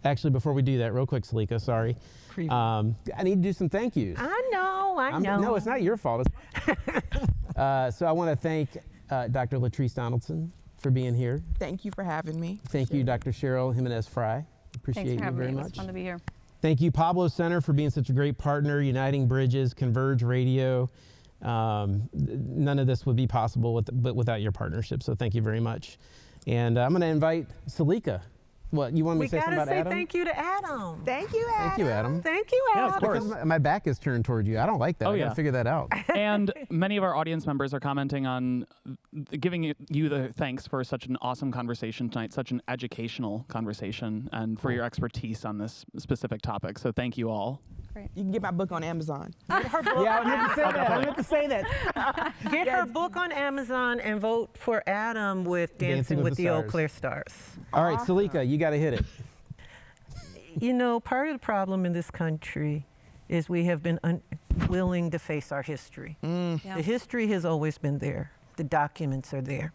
Actually, before we do that, real quick, Selika, sorry. I need to do some thank yous. I know. No, it's not your fault. So I want to thank Dr. Latrice Donaldson for being here. Thank you for having me. Thank you, Dr. Cheryl Jimenez-Frei. Appreciate you very much. It's fun to be here. Thank you, Pablo Center, for being such a great partner, Uniting Bridges, Converge Radio. None of this would be possible without your partnership, so thank you very much. And I'm going to invite Selika. What, you want me to say something about Adam? Thank you to Adam. Thank you, Adam. Thank you, Adam. Thank you, Adam. Yeah, of course. Because my back is turned toward you. I don't like that. I gotta figure that out. And many of our audience members are commenting on giving you the thanks for such an awesome conversation tonight, such an educational conversation, and for your expertise on this specific topic. So thank you all. Great. You can get my book on Amazon. Get her book. Yeah, I meant to say that. Get her book on Amazon and vote for Adam with Dancing with the Eau Claire Stars. All right, Selika, you got to hit it. You know, part of the problem in this country is we have been unwilling to face our history. Yeah. The history has always been there. The documents are there.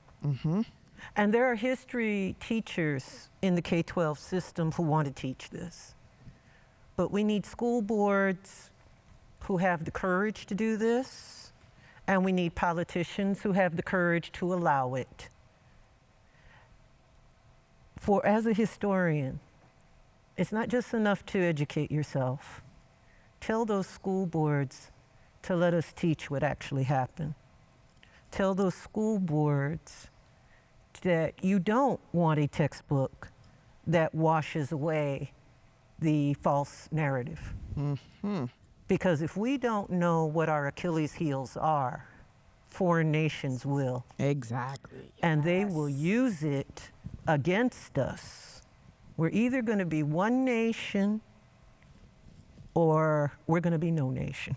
And there are history teachers in the K-12 system who want to teach this. But we need school boards who have the courage to do this, and we need politicians who have the courage to allow it. For as a historian, it's not just enough to educate yourself. Tell those school boards to let us teach what actually happened. Tell those school boards that you don't want a textbook that washes away the false narrative. Mm-hmm. Because if we don't know what our Achilles heels are, foreign nations will. Exactly. And they will use it against us. We're either going to be one nation or we're going to be no nation.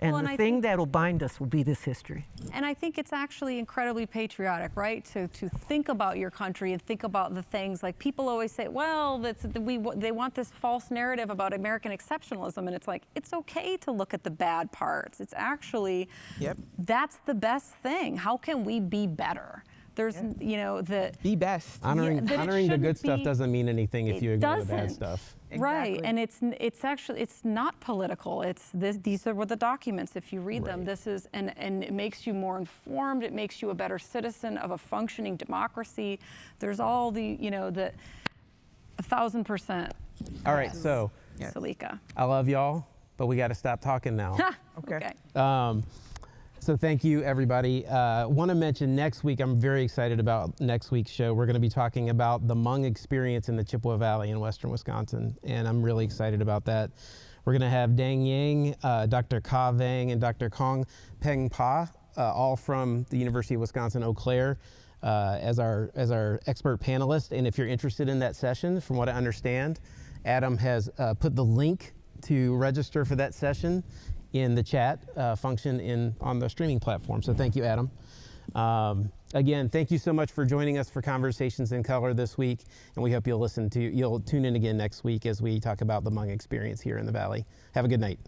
And the thing that'll bind us will be this history. And I think it's actually incredibly patriotic, right? To think about your country and think about the things, like people always say, well, they want this false narrative about American exceptionalism. And it's like, it's okay to look at the bad parts. It's actually, that's the best thing. How can we be better? There's, you know, be best. Honoring the good stuff doesn't mean anything if you ignore the bad stuff. Exactly. Right, and it's actually, it's not political. It's this. These are what the documents. If you read them, this is, and it makes you more informed. It makes you a better citizen of a functioning democracy. There's all the, you know, the 1,000%. All right, so Selika, I love y'all, but we got to stop talking now. Okay. So thank you, everybody. Want to mention next week, I'm very excited about next week's show. We're going to be talking about the Hmong experience in the Chippewa Valley in western Wisconsin, and I'm really excited about that. We're going to have Dang Yang, Dr. Ka Vang, and Dr. Kong Peng Pa, all from the University of Wisconsin-Eau Claire, as our expert panelists. And if you're interested in that session, from what I understand, Adam has put the link to register for that session in the chat function on the streaming platform. So thank you, Adam. Again, thank you so much for joining us for Conversations in Color this week, and we hope you'll tune in again next week as we talk about the Hmong experience here in the Valley. Have a good night.